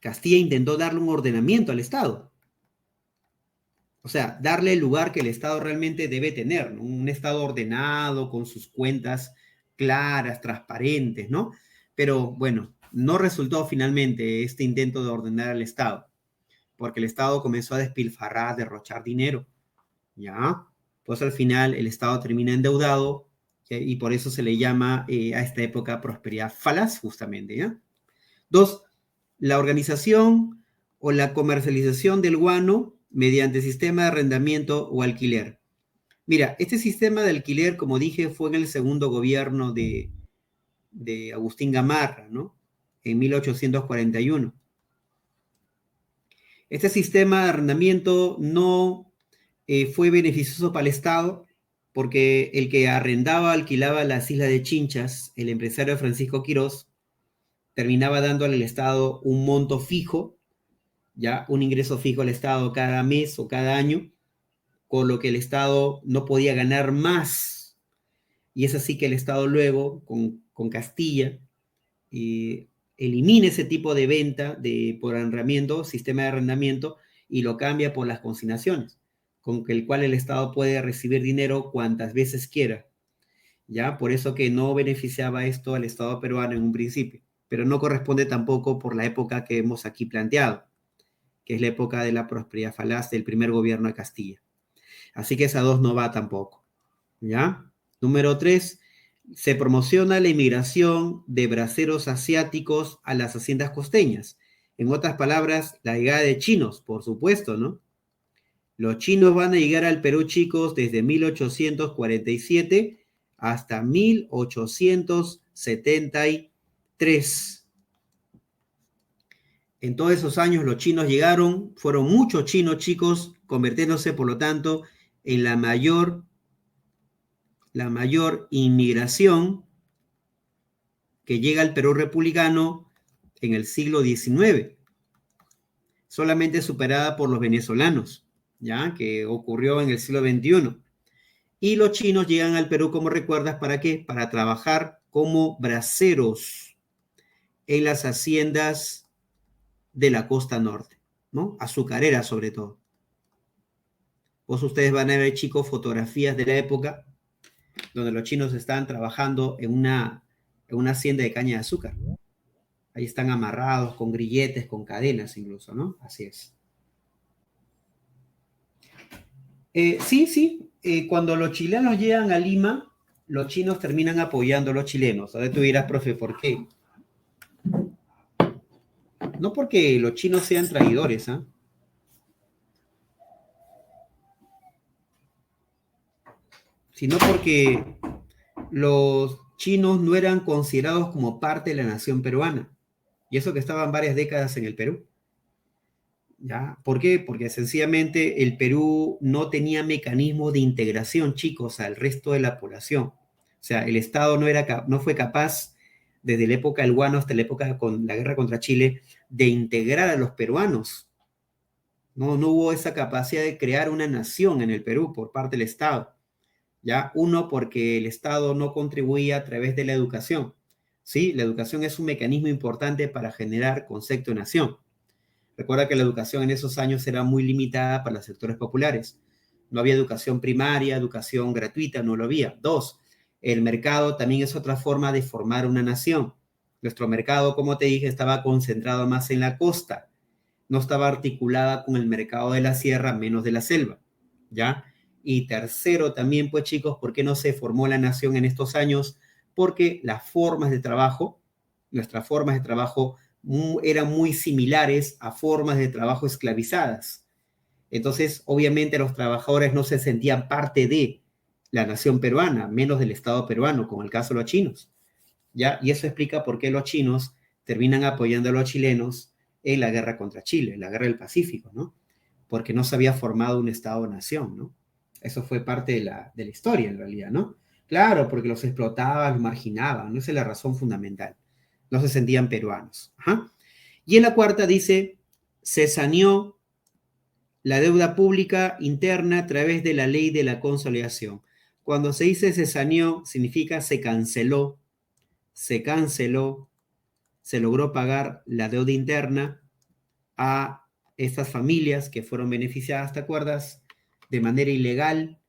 Castilla intentó darle un ordenamiento al Estado. O sea, darle el lugar que el Estado realmente debe tener, ¿no? Un Estado ordenado, con sus cuentas claras, transparentes, ¿no? Pero bueno, no resultó finalmente este intento de ordenar al Estado, porque el Estado comenzó a despilfarrar, derrochar dinero, ¿ya? Pues al final el Estado termina endeudado y por eso se le llama a esta época prosperidad falaz, justamente, ¿ya? 2, la organización o la comercialización del guano mediante sistema de arrendamiento o alquiler. Mira, este sistema de alquiler, como dije, fue en el segundo gobierno de Agustín Gamarra, ¿no? En 1841. Este sistema de arrendamiento no fue beneficioso para el Estado porque el que alquilaba las islas de Chinchas, el empresario Francisco Quirós, terminaba dándole al Estado un monto fijo, ya un ingreso fijo al Estado cada mes o cada año, con lo que el Estado no podía ganar más. Y es así que el Estado luego, con Castilla, elimina ese tipo de venta por arrendamiento, sistema de arrendamiento, y lo cambia por las consignaciones, con el cual el Estado puede recibir dinero cuantas veces quiera. ¿Ya? Por eso que no beneficiaba esto al Estado peruano en un principio, pero no corresponde tampoco por la época que hemos aquí planteado, que es la época de la prosperidad falaz del primer gobierno de Castilla. Así que esa 2 no va tampoco, ¿ya? Número 3, se promociona la inmigración de braceros asiáticos a las haciendas costeñas. En otras palabras, la llegada de chinos, por supuesto, ¿no? Los chinos van a llegar al Perú, chicos, desde 1847 hasta 1873. En todos esos años los chinos llegaron, fueron muchos chinos, chicos, convirtiéndose, por lo tanto, en la mayor inmigración que llega al Perú republicano en el siglo XIX, solamente superada por los venezolanos, ¿ya? Que ocurrió en el siglo XXI. Y los chinos llegan al Perú, como recuerdas, ¿para qué? Para trabajar como braceros en las haciendas de la costa norte, ¿no? Azucareras sobre todo. Pues ustedes van a ver, chicos, fotografías de la época donde los chinos están trabajando en una hacienda de caña de azúcar. Ahí están amarrados con grilletes, con cadenas incluso, ¿no? Así es. Sí. Cuando los chilenos llegan a Lima, los chinos terminan apoyando a los chilenos. Ahora tú dirás, profe, ¿por qué? No porque los chinos sean traidores, ¿ah? Sino porque los chinos no eran considerados como parte de la nación peruana. Y eso que estaban varias décadas en el Perú. ¿Ya? ¿Por qué? Porque sencillamente el Perú no tenía mecanismos de integración, chicos, al resto de la población. O sea, el Estado no fue capaz, desde la época del Guano hasta la época con la guerra contra Chile, de integrar a los peruanos. No hubo esa capacidad de crear una nación en el Perú por parte del Estado. ¿Ya? Uno, porque el Estado no contribuía a través de la educación. ¿Sí? La educación es un mecanismo importante para generar concepto de nación. Recuerda que la educación en esos años era muy limitada para los sectores populares. No había educación primaria, educación gratuita, no lo había. Dos, el mercado también es otra forma de formar una nación. Nuestro mercado, como te dije, estaba concentrado más en la costa. No estaba articulada con el mercado de la sierra, menos de la selva. ¿Ya? Y tercero también, pues chicos, ¿por qué no se formó la nación en estos años? Porque las formas de trabajo, nuestras formas de trabajo eran muy similares a formas de trabajo esclavizadas. Entonces, obviamente, los trabajadores no se sentían parte de la nación peruana, menos del Estado peruano, como el caso de los chinos. ¿Ya? Y eso explica por qué los chinos terminan apoyando a los chilenos en la guerra contra Chile, en la guerra del Pacífico, ¿no? Porque no se había formado un Estado-nación, ¿no? Eso fue parte de la historia, en realidad, ¿no? Claro, porque los explotaban, los marginaban, ¿no? Esa es la razón fundamental. No se sentían peruanos. Ajá. Y en la cuarta dice, se saneó la deuda pública interna a través de la ley de la consolidación. Cuando se dice se saneó, significa se canceló, se logró pagar la deuda interna a estas familias que fueron beneficiadas, ¿te acuerdas? De manera ilegal,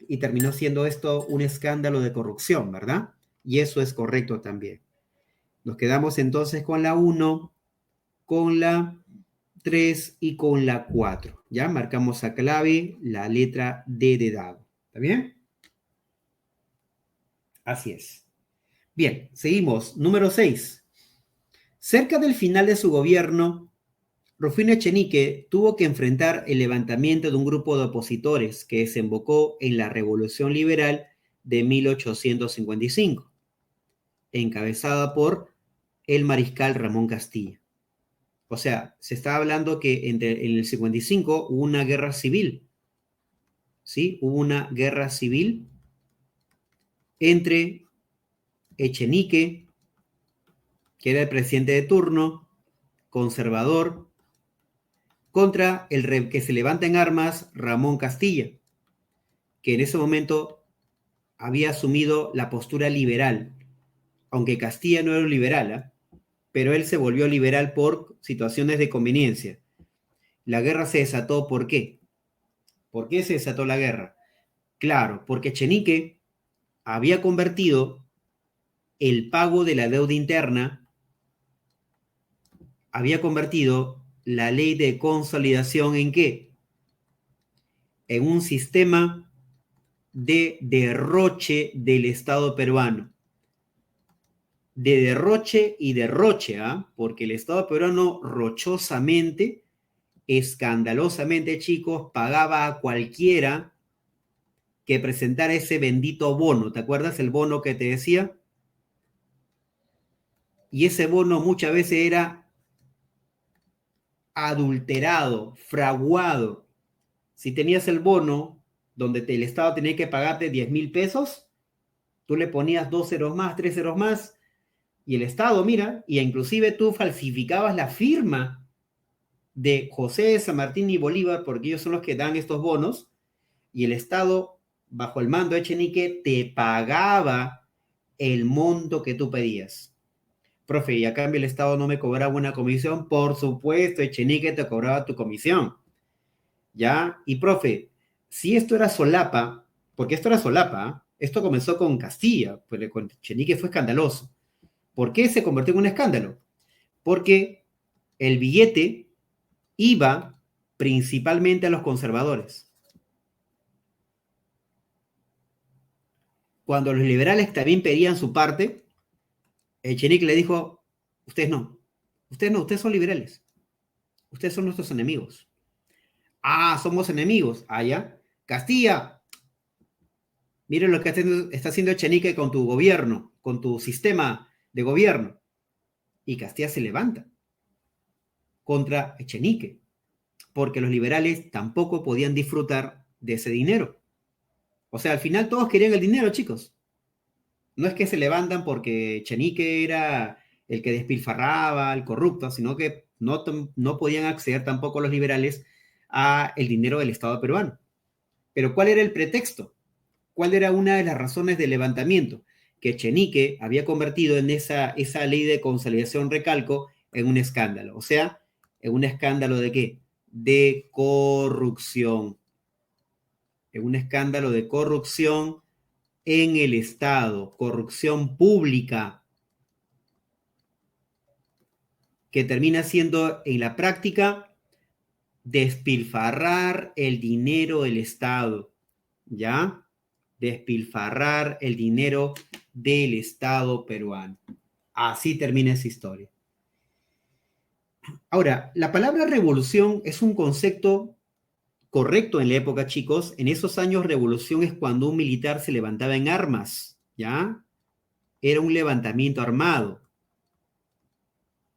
y terminó siendo esto un escándalo de corrupción, ¿verdad? Y eso es correcto también. Nos quedamos entonces con la 1, con la 3 y con la 4. ¿Ya? Marcamos a clave la letra D de dado. ¿Está bien? Así es. Bien, seguimos. Número 6. Cerca del final de su gobierno, Rufino Echenique tuvo que enfrentar el levantamiento de un grupo de opositores que desembocó en la Revolución Liberal de 1855, encabezada por el mariscal Ramón Castilla. O sea, se está hablando que en el 55 hubo una guerra civil, ¿sí? Hubo una guerra civil entre Echenique, que era el presidente de turno, conservador, contra el que se levanta en armas, Ramón Castilla, que en ese momento había asumido la postura liberal, aunque Castilla no era un liberal, ¿eh? Pero él se volvió liberal por situaciones de conveniencia. La guerra se desató, ¿por qué? ¿Por qué se desató la guerra? Claro, porque Echenique había convertido el pago de la deuda interna, había convertido la ley de consolidación ¿en qué? En un sistema de derroche del Estado peruano. De derroche y derroche, ¿ah? Porque el Estado peruano rochosamente, escandalosamente, chicos, pagaba a cualquiera que presentara ese bendito bono. ¿Te acuerdas el bono que te decía? Y ese bono muchas veces era adulterado, fraguado. Si tenías el bono donde el Estado tenía que pagarte 10,000 pesos, tú le ponías 2 ceros más, 3 ceros más, y el Estado, mira, y inclusive tú falsificabas la firma de José, San Martín y Bolívar, porque ellos son los que dan estos bonos, y el Estado, bajo el mando de Echenique, te pagaba el monto que tú pedías. Profe, y a cambio el Estado no me cobraba una comisión. Por supuesto, Echenique te cobraba tu comisión. ¿Ya? Y profe, si esto era solapa, porque esto era solapa, esto comenzó con Castilla, pues con Echenique fue escandaloso. ¿Por qué se convirtió en un escándalo? Porque el billete iba principalmente a los conservadores. Cuando los liberales también pedían su parte, Echenique le dijo, ustedes no, ustedes son liberales, ustedes son nuestros enemigos. Ah, somos enemigos. Ah, ya. Castilla, Miren lo que está haciendo Echenique con tu gobierno, con tu sistema de gobierno. Y Castilla se levanta contra Echenique, porque los liberales tampoco podían disfrutar de ese dinero. O sea, al final todos querían el dinero, chicos. No es que se levantan porque Echenique era el que despilfarraba, el corrupto, sino que no podían acceder tampoco los liberales a el dinero del Estado peruano. Pero ¿cuál era el pretexto? ¿Cuál era una de las razones del levantamiento? Que Echenique había convertido en esa ley de consolidación recalco en un escándalo. O sea, en un escándalo ¿de qué? De corrupción. En un escándalo de corrupción en el Estado, corrupción pública, que termina siendo en la práctica despilfarrar el dinero del Estado, ¿ya? Despilfarrar el dinero del Estado peruano. Así termina esa historia. Ahora, la palabra revolución es un concepto correcto en la época, chicos. En esos años, revolución es cuando un militar se levantaba en armas, ¿ya? Era un levantamiento armado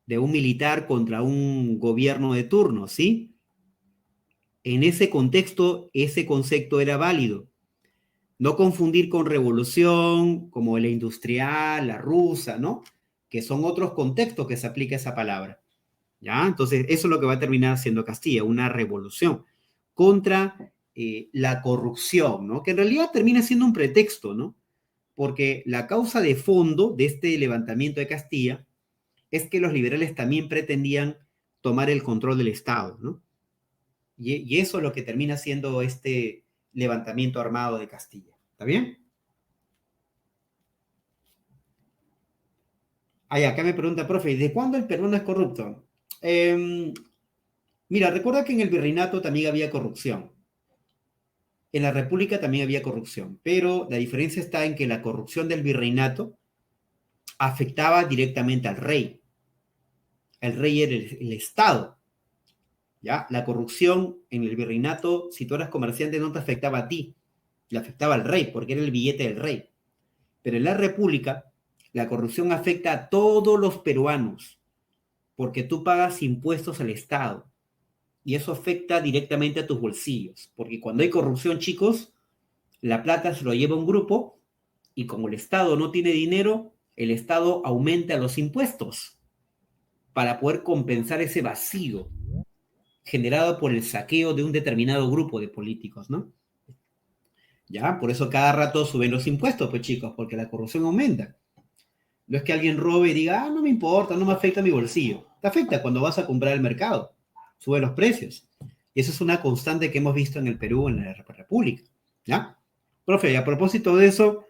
de un militar contra un gobierno de turno, ¿sí? En ese contexto, ese concepto era válido. No confundir con revolución, como la industrial, la rusa, ¿no? Que son otros contextos que se aplica esa palabra, ¿ya? Entonces, eso es lo que va a terminar siendo Castilla, una revolución contra la corrupción, ¿no? Que en realidad termina siendo un pretexto, ¿no? Porque la causa de fondo de este levantamiento de Castilla es que los liberales también pretendían tomar el control del Estado, ¿no? Y eso es lo que termina siendo este levantamiento armado de Castilla. ¿Está bien? Acá me pregunta, profe, ¿de cuándo el peruano es corrupto? Mira, recuerda que en el virreinato también había corrupción. En la República también había corrupción, pero la diferencia está en que la corrupción del virreinato afectaba directamente al rey. El rey era el Estado, ¿ya? La corrupción en el virreinato, si tú eras comerciante, no te afectaba a ti, le afectaba al rey, porque era el billete del rey. Pero en la República, la corrupción afecta a todos los peruanos, porque tú pagas impuestos al Estado. Y eso afecta directamente a tus bolsillos, porque cuando hay corrupción, chicos, la plata se lo lleva un grupo y como el Estado no tiene dinero, el Estado aumenta los impuestos para poder compensar ese vacío generado por el saqueo de un determinado grupo de políticos, ¿no? Ya, por eso cada rato suben los impuestos, pues chicos, porque la corrupción aumenta. No es que alguien robe y diga, no me importa, no me afecta mi bolsillo. Te afecta cuando vas a comprar al mercado. Sube los precios. Y eso es una constante que hemos visto en el Perú, en la República. ¿Ya? Profe, y a propósito de eso,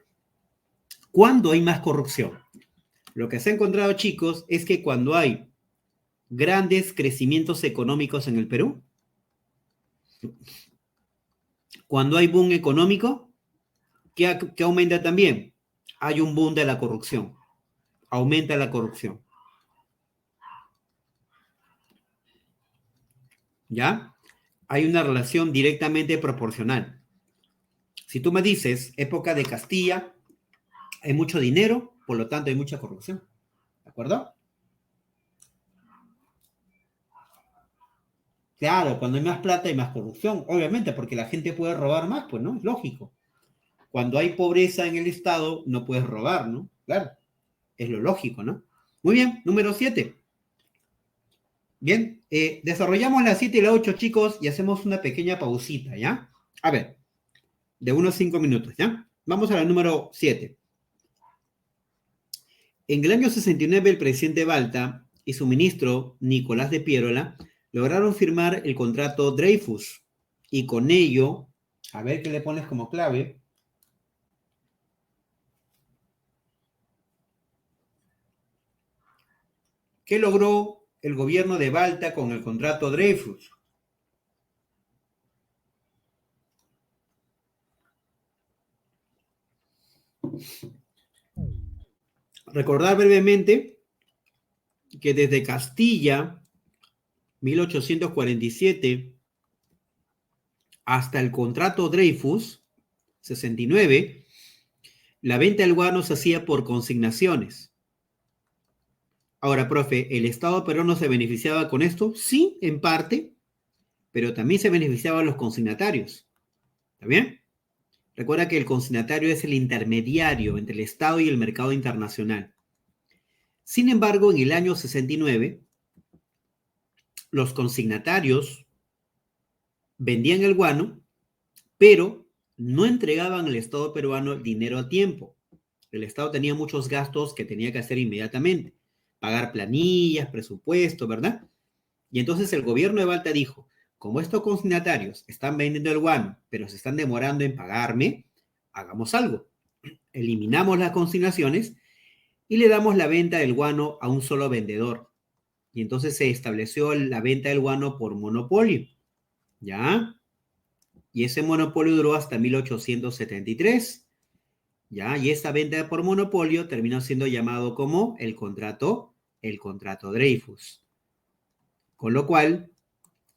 ¿cuándo hay más corrupción? Lo que se ha encontrado, chicos, es que cuando hay grandes crecimientos económicos en el Perú, cuando hay boom económico, ¿qué aumenta también? Hay un boom de la corrupción. Aumenta la corrupción. ¿Ya? Hay una relación directamente proporcional. Si tú me dices, época de Castilla, hay mucho dinero, por lo tanto hay mucha corrupción. ¿De acuerdo? Claro, cuando hay más plata hay más corrupción, obviamente, porque la gente puede robar más, pues, ¿no? Es lógico. Cuando hay pobreza en el Estado, no puedes robar, ¿no? Claro, es lo lógico, ¿no? Muy bien, número 7. Bien, desarrollamos la 7 y la 8, chicos, y hacemos una pequeña pausita, ¿ya? A ver, de unos 5 minutos, ¿ya? Vamos a la número 7. En el año 69, el presidente Balta y su ministro, Nicolás de Piérola, lograron firmar el contrato Dreyfus, y con ello, a ver qué le pones como clave. ¿Qué logró el gobierno de Balta con el contrato Dreyfus? Recordar brevemente que desde Castilla, 1847, hasta el contrato Dreyfus, 69, La venta del guano se hacía por consignaciones. Ahora, profe, ¿el Estado peruano se beneficiaba con esto? Sí, en parte, pero también se beneficiaban los consignatarios. ¿Está bien? Recuerda que el consignatario es el intermediario entre el Estado y el mercado internacional. Sin embargo, en el año 69, los consignatarios vendían el guano, pero no entregaban al Estado peruano el dinero a tiempo. El Estado tenía muchos gastos que tenía que hacer inmediatamente. Pagar planillas, presupuesto, ¿verdad? Y entonces el gobierno de Balta dijo, como estos consignatarios están vendiendo el guano, pero se están demorando en pagarme, hagamos algo. Eliminamos las consignaciones y le damos la venta del guano a un solo vendedor. Y entonces se estableció la venta del guano por monopolio. ¿Ya? Y ese monopolio duró hasta 1873. ¿Ya? Y esta venta por monopolio terminó siendo llamado como el contrato Dreyfus. Con lo cual,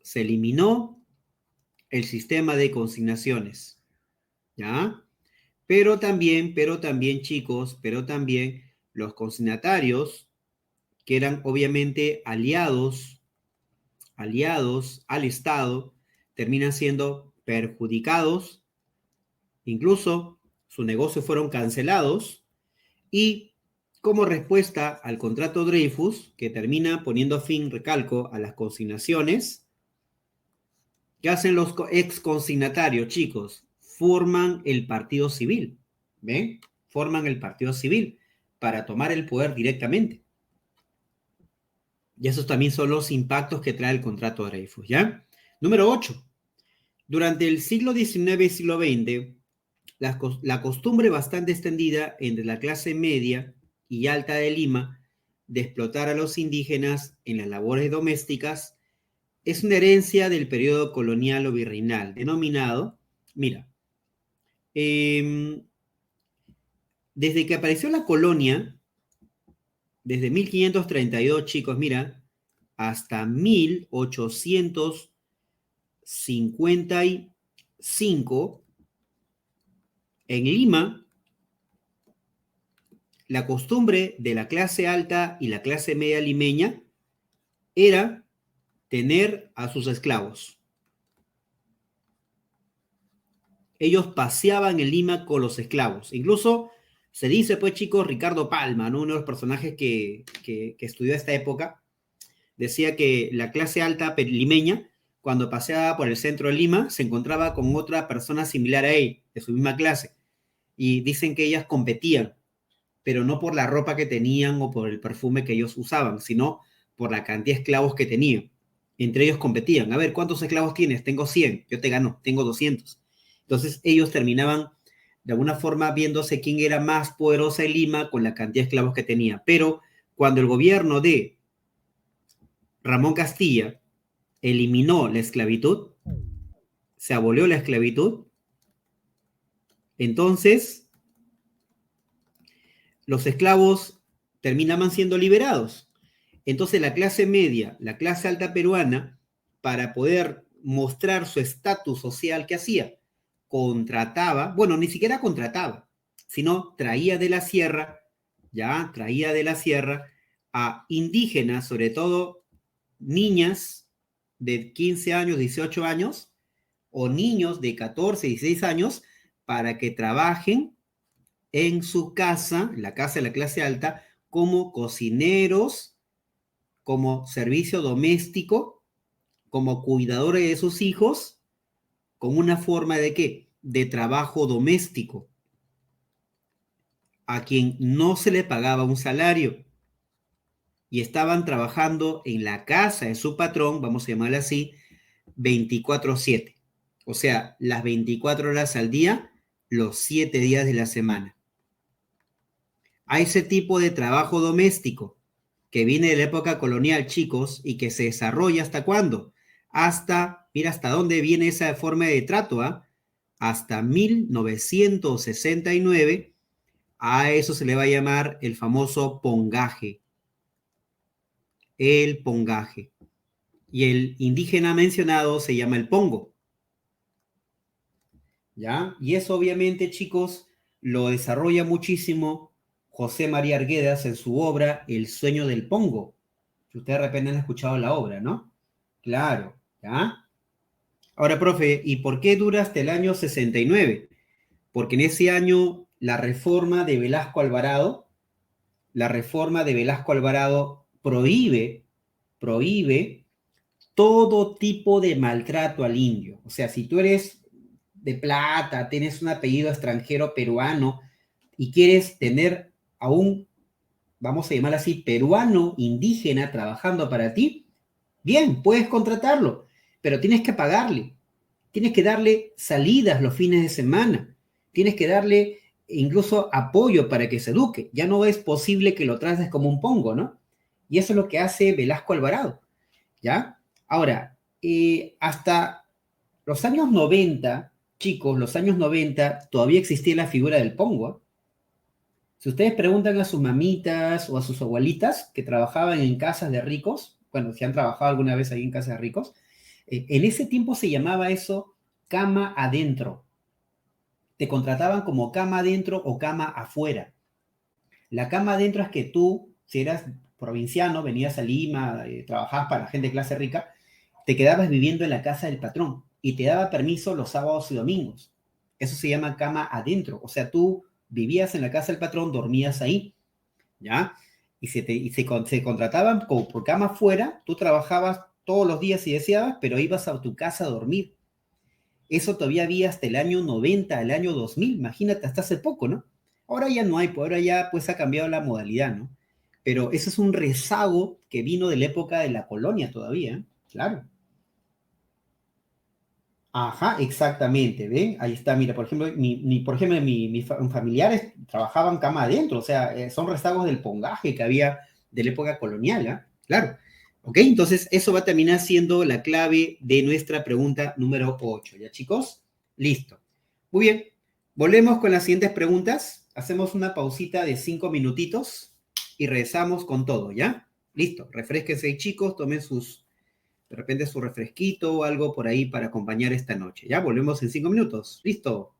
se eliminó el sistema de consignaciones. ¿Ya? Pero también, chicos, los consignatarios, que eran obviamente aliados al Estado, terminan siendo perjudicados, incluso sus negocios fueron cancelados, y como respuesta al contrato Dreyfus, que termina poniendo fin, recalco, a las consignaciones, ¿qué hacen los ex consignatarios, chicos? Forman el partido civil, ¿ven? Forman el partido civil para tomar el poder directamente. Y esos también son los impactos que trae el contrato Dreyfus, ¿ya? Número 8. Durante el siglo XIX y siglo XX, la costumbre bastante extendida entre la clase media y alta de Lima de explotar a los indígenas en las labores domésticas es una herencia del periodo colonial o virreinal, denominado, mira, desde que apareció la colonia, desde 1532, chicos, mira, hasta 1855, en Lima, la costumbre de la clase alta y la clase media limeña era tener a sus esclavos. Ellos paseaban en Lima con los esclavos. Incluso se dice, pues, chicos, Ricardo Palma, ¿no? Uno de los personajes que estudió esta época, decía que la clase alta limeña, cuando paseaba por el centro de Lima, se encontraba con otra persona similar a él, de su misma clase. Y dicen que ellas competían, pero no por la ropa que tenían o por el perfume que ellos usaban, sino por la cantidad de esclavos que tenían. Entre ellos competían. A ver, ¿cuántos esclavos tienes? Tengo 100. Yo te gano. Tengo 200. Entonces ellos terminaban de alguna forma viéndose quién era más poderosa en Lima con la cantidad de esclavos que tenía. Pero cuando el gobierno de Ramón Castilla eliminó la esclavitud, se abolió la esclavitud, entonces los esclavos terminaban siendo liberados. Entonces la clase media, la clase alta peruana, para poder mostrar su estatus social, ¿qué hacía? Contrataba, bueno, ni siquiera contrataba, sino traía de la sierra, a indígenas, sobre todo niñas de 15 años, 18 años, o niños de 14, 16 años, para que trabajen en su casa, en la casa de la clase alta, como cocineros, como servicio doméstico, como cuidadores de sus hijos, con una forma de ¿qué? De trabajo doméstico, a quien no se le pagaba un salario y estaban trabajando en la casa de su patrón, vamos a llamarle así, 24/7. O sea, las 24 horas al día, los 7 días de la semana. A ese tipo de trabajo doméstico que viene de la época colonial, chicos, y que se desarrolla ¿hasta cuándo? Mira hasta dónde viene esa forma de trato, ¿ah? Hasta 1969, a eso se le va a llamar el famoso pongaje. El pongaje. Y el indígena mencionado se llama el pongo. ¿Ya? Y eso obviamente, chicos, lo desarrolla muchísimo José María Arguedas en su obra El sueño del Pongo. Si ustedes de repente han escuchado la obra, ¿no? Claro, ¿ya? Ahora, profe, ¿y por qué dura hasta el año 69? Porque en ese año la reforma de Velasco Alvarado prohíbe todo tipo de maltrato al indio. O sea, si tú eres de plata, tienes un apellido extranjero peruano y quieres tener a un, vamos a llamar así, peruano indígena trabajando para ti, bien, puedes contratarlo, pero tienes que pagarle, tienes que darle salidas los fines de semana, tienes que darle incluso apoyo para que se eduque. Ya no es posible que lo trates como un pongo, ¿no? Y eso es lo que hace Velasco Alvarado, ¿ya? Ahora, hasta los años 90, chicos, los años 90 todavía existía la figura del pongo, ¿eh? Si ustedes preguntan a sus mamitas o a sus abuelitas que trabajaban en casas de ricos, bueno, si han trabajado alguna vez ahí en casas de ricos, en ese tiempo se llamaba eso cama adentro. Te contrataban como cama adentro o cama afuera. La cama adentro es que tú, si eras provinciano, venías a Lima, trabajabas para la gente de clase rica, te quedabas viviendo en la casa del patrón y te daba permiso los sábados y domingos. Eso se llama cama adentro. O sea, tú vivías en la casa del patrón, dormías ahí, ¿ya? Se contrataban como por cama afuera, tú trabajabas todos los días si deseabas, pero ibas a tu casa a dormir. Eso todavía había hasta el año 90, el año 2000, imagínate, hasta hace poco, ¿no? Ahora ya no hay, pues ahora ya pues ha cambiado la modalidad, ¿no? Pero eso es un rezago que vino de la época de la colonia todavía, ¿eh? Claro. Ajá, exactamente, ¿ven? Ahí está, mira, por ejemplo, mis familiares trabajaban cama adentro, o sea, son rezagos del pongaje que había de la época colonial, ¿ah? Claro. ¿Ok? Entonces, eso va a terminar siendo la clave de nuestra pregunta número 8, ¿ya, chicos? Listo. Muy bien, volvemos con las siguientes preguntas, hacemos una pausita de 5 minutitos y regresamos con todo, ¿ya? Listo, refresquense, chicos, tomen de repente su refresquito o algo por ahí para acompañar esta noche. Ya volvemos en 5 minutos. Listo.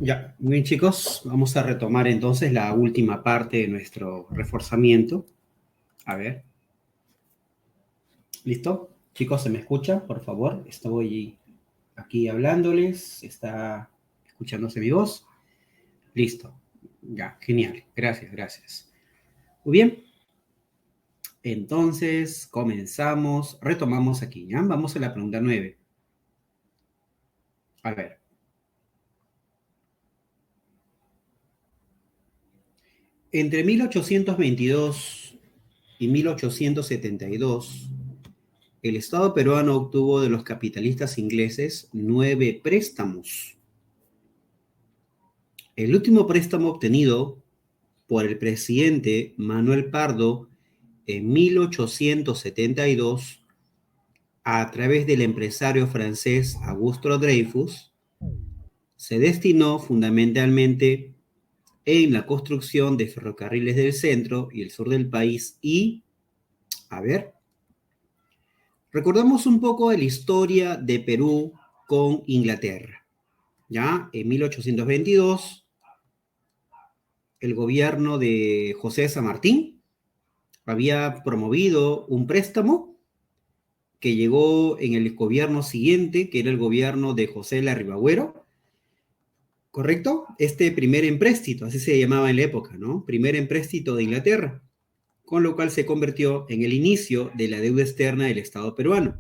Ya, muy bien, chicos. Vamos a retomar entonces la última parte de nuestro reforzamiento. A ver. ¿Listo? Chicos, ¿se me escucha? Por favor, estoy aquí hablándoles. ¿Está escuchándose mi voz? Listo. Ya, genial. Gracias, gracias. Muy bien. Entonces, comenzamos. Retomamos aquí, ¿ya? Vamos a la pregunta 9. A ver. Entre 1822 y 1872, el Estado peruano obtuvo de los capitalistas ingleses 9 préstamos. El último préstamo obtenido por el presidente Manuel Pardo en 1872 a través del empresario francés Augusto Dreyfus se destinó fundamentalmente en la construcción de ferrocarriles del centro y el sur del país y, a ver, recordamos un poco de la historia de Perú con Inglaterra. Ya en 1822, el gobierno de José San Martín había promovido un préstamo que llegó en el gobierno siguiente, que era el gobierno de José Larribagüero, ¿correcto? Este primer empréstito, así se llamaba en la época, ¿no? Primer empréstito de Inglaterra, con lo cual se convirtió en el inicio de la deuda externa del Estado peruano.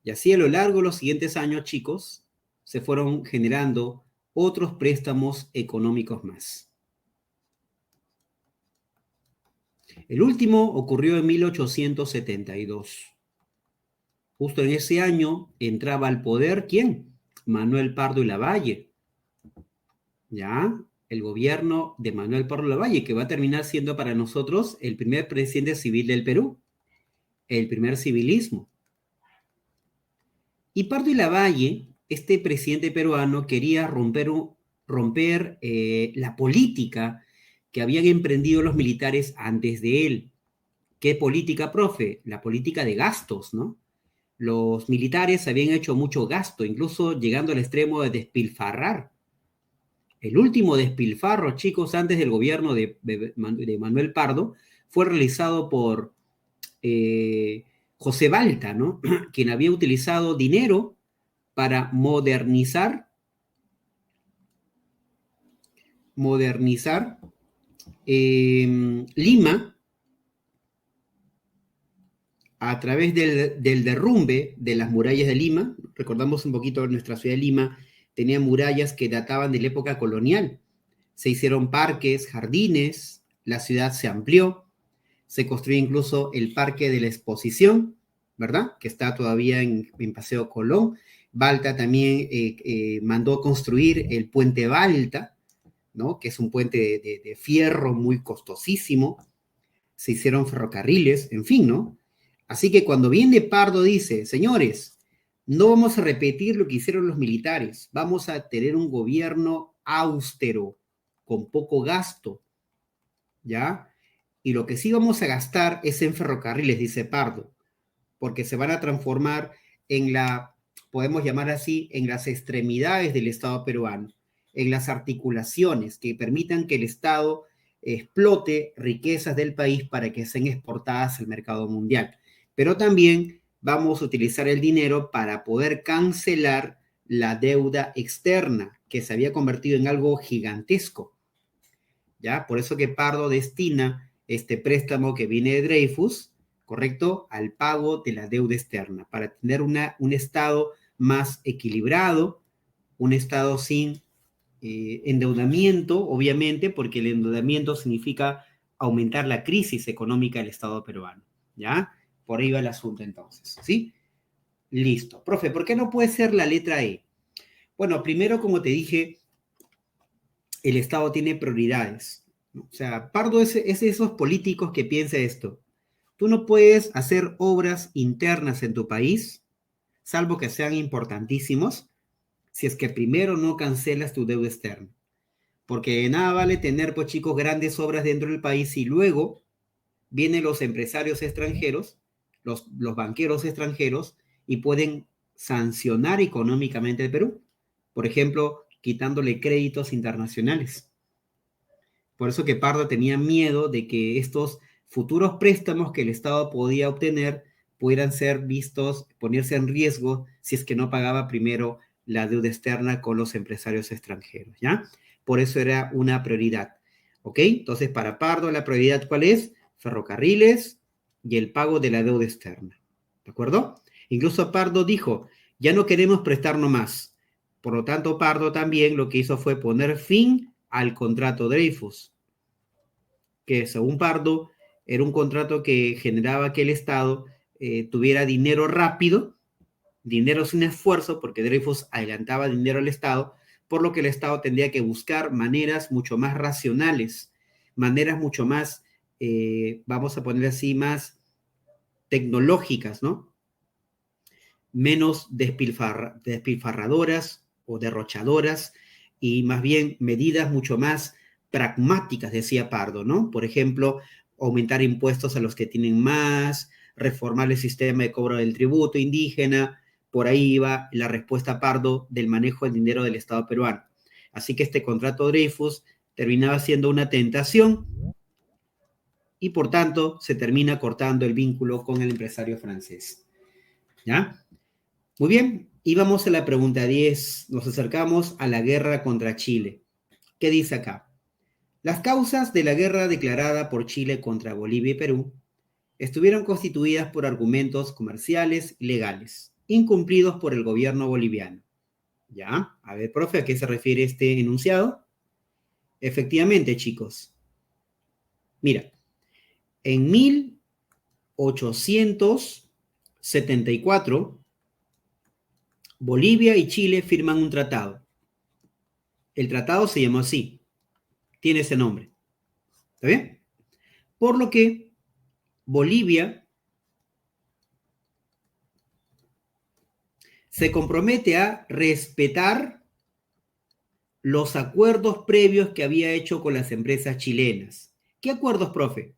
Y así a lo largo de los siguientes años, chicos, se fueron generando otros préstamos económicos más. El último ocurrió en 1872. Justo en ese año entraba al poder, ¿quién? Manuel Pardo y Lavalle. ¿Ya? El gobierno de Manuel Pardo y Lavalle, que va a terminar siendo para nosotros el primer presidente civil del Perú, el primer civilismo. Y Pardo y Lavalle, este presidente peruano, quería romper la política que habían emprendido los militares antes de él. ¿Qué política, profe? La política de gastos, ¿no? Los militares habían hecho mucho gasto, incluso llegando al extremo de despilfarrar. El último despilfarro, chicos, antes del gobierno de Manuel Pardo, fue realizado por José Balta, ¿no? Quien había utilizado dinero para modernizar Lima a través del derrumbe de las murallas de Lima. Recordamos un poquito nuestra ciudad de Lima, tenía murallas que databan de la época colonial. Se hicieron parques, jardines, la ciudad se amplió, se construyó incluso el Parque de la Exposición, ¿verdad? Que está todavía en Paseo Colón. Balta también mandó construir el puente Balta, ¿no? Que es un puente de fierro muy costosísimo. Se hicieron ferrocarriles, en fin, ¿no? Así que cuando viene Pardo dice, señores, no vamos a repetir lo que hicieron los militares, vamos a tener un gobierno austero, con poco gasto, ¿ya? Y lo que sí vamos a gastar es en ferrocarriles, dice Pardo, porque se van a transformar en podemos llamar así, en las extremidades del Estado peruano, en las articulaciones que permitan que el Estado explote riquezas del país para que sean exportadas al mercado mundial. Pero también vamos a utilizar el dinero para poder cancelar la deuda externa, que se había convertido en algo gigantesco. ¿Ya? Por eso que Pardo destina este préstamo que viene de Dreyfus, ¿correcto?, al pago de la deuda externa, para tener un Estado más equilibrado, un Estado sin endeudamiento, obviamente, porque el endeudamiento significa aumentar la crisis económica del Estado peruano, ¿ya? Por ahí va el asunto entonces, ¿sí? Listo. Profe, ¿por qué no puede ser la letra E? Bueno, primero, como te dije, el Estado tiene prioridades, ¿no? O sea, Pardo es de esos políticos que piensa esto. Tú no puedes hacer obras internas en tu país, salvo que sean importantísimos, si es que primero no cancelas tu deuda externa. Porque de nada vale tener, pues, chicos, grandes obras dentro del país y luego vienen los empresarios extranjeros, los banqueros extranjeros, y pueden sancionar económicamente el Perú. Por ejemplo, quitándole créditos internacionales. Por eso que Pardo tenía miedo de que estos futuros préstamos que el Estado podía obtener pudieran ser vistos, ponerse en riesgo si es que no pagaba primero la deuda externa con los empresarios extranjeros, ¿ya? Por eso era una prioridad, ¿ok? Entonces, para Pardo, la prioridad, ¿cuál es? Ferrocarriles y el pago de la deuda externa, ¿de acuerdo? Incluso Pardo dijo, ya no queremos prestarnos más. Por lo tanto, Pardo también lo que hizo fue poner fin al contrato Dreyfus, que según Pardo era un contrato que generaba que el Estado tuviera dinero rápido, dinero sin esfuerzo, porque Dreyfus adelantaba dinero al Estado, por lo que el Estado tendría que buscar maneras mucho más racionales, maneras mucho más, vamos a poner así, más tecnológicas, ¿no? Menos despilfarradoras o derrochadoras y más bien medidas mucho más pragmáticas, decía Pardo, ¿no? Por ejemplo, aumentar impuestos a los que tienen más, reformar el sistema de cobro del tributo indígena, por ahí iba la respuesta Pardo del manejo del dinero del Estado peruano. Así que este contrato Dreyfus terminaba siendo una tentación y por tanto se termina cortando el vínculo con el empresario francés. ¿Ya? Muy bien, y vamos a la pregunta 10. Nos acercamos a la guerra contra Chile. ¿Qué dice acá? Las causas de la guerra declarada por Chile contra Bolivia y Perú estuvieron constituidas por argumentos comerciales y legales, incumplidos por el gobierno boliviano. ¿Ya? A ver, profe, ¿a qué se refiere este enunciado? Efectivamente, chicos. Mira, en 1874, Bolivia y Chile firman un tratado. El tratado se llamó así, tiene ese nombre. ¿Está bien? Por lo que Bolivia se compromete a respetar los acuerdos previos que había hecho con las empresas chilenas. ¿Qué acuerdos, profe?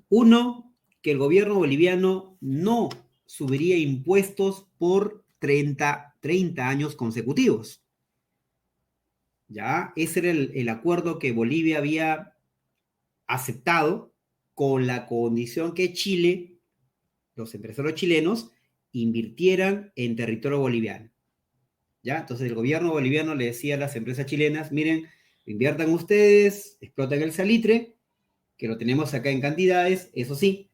Uno, que el gobierno boliviano no subiría impuestos por 30 años consecutivos. ¿Ya? Ese era el acuerdo que Bolivia había aceptado con la condición que Chile, los empresarios chilenos, invirtieran en territorio boliviano. ¿Ya? Entonces el gobierno boliviano le decía a las empresas chilenas, miren, inviertan ustedes, explotan el salitre, que lo tenemos acá en cantidades, eso sí,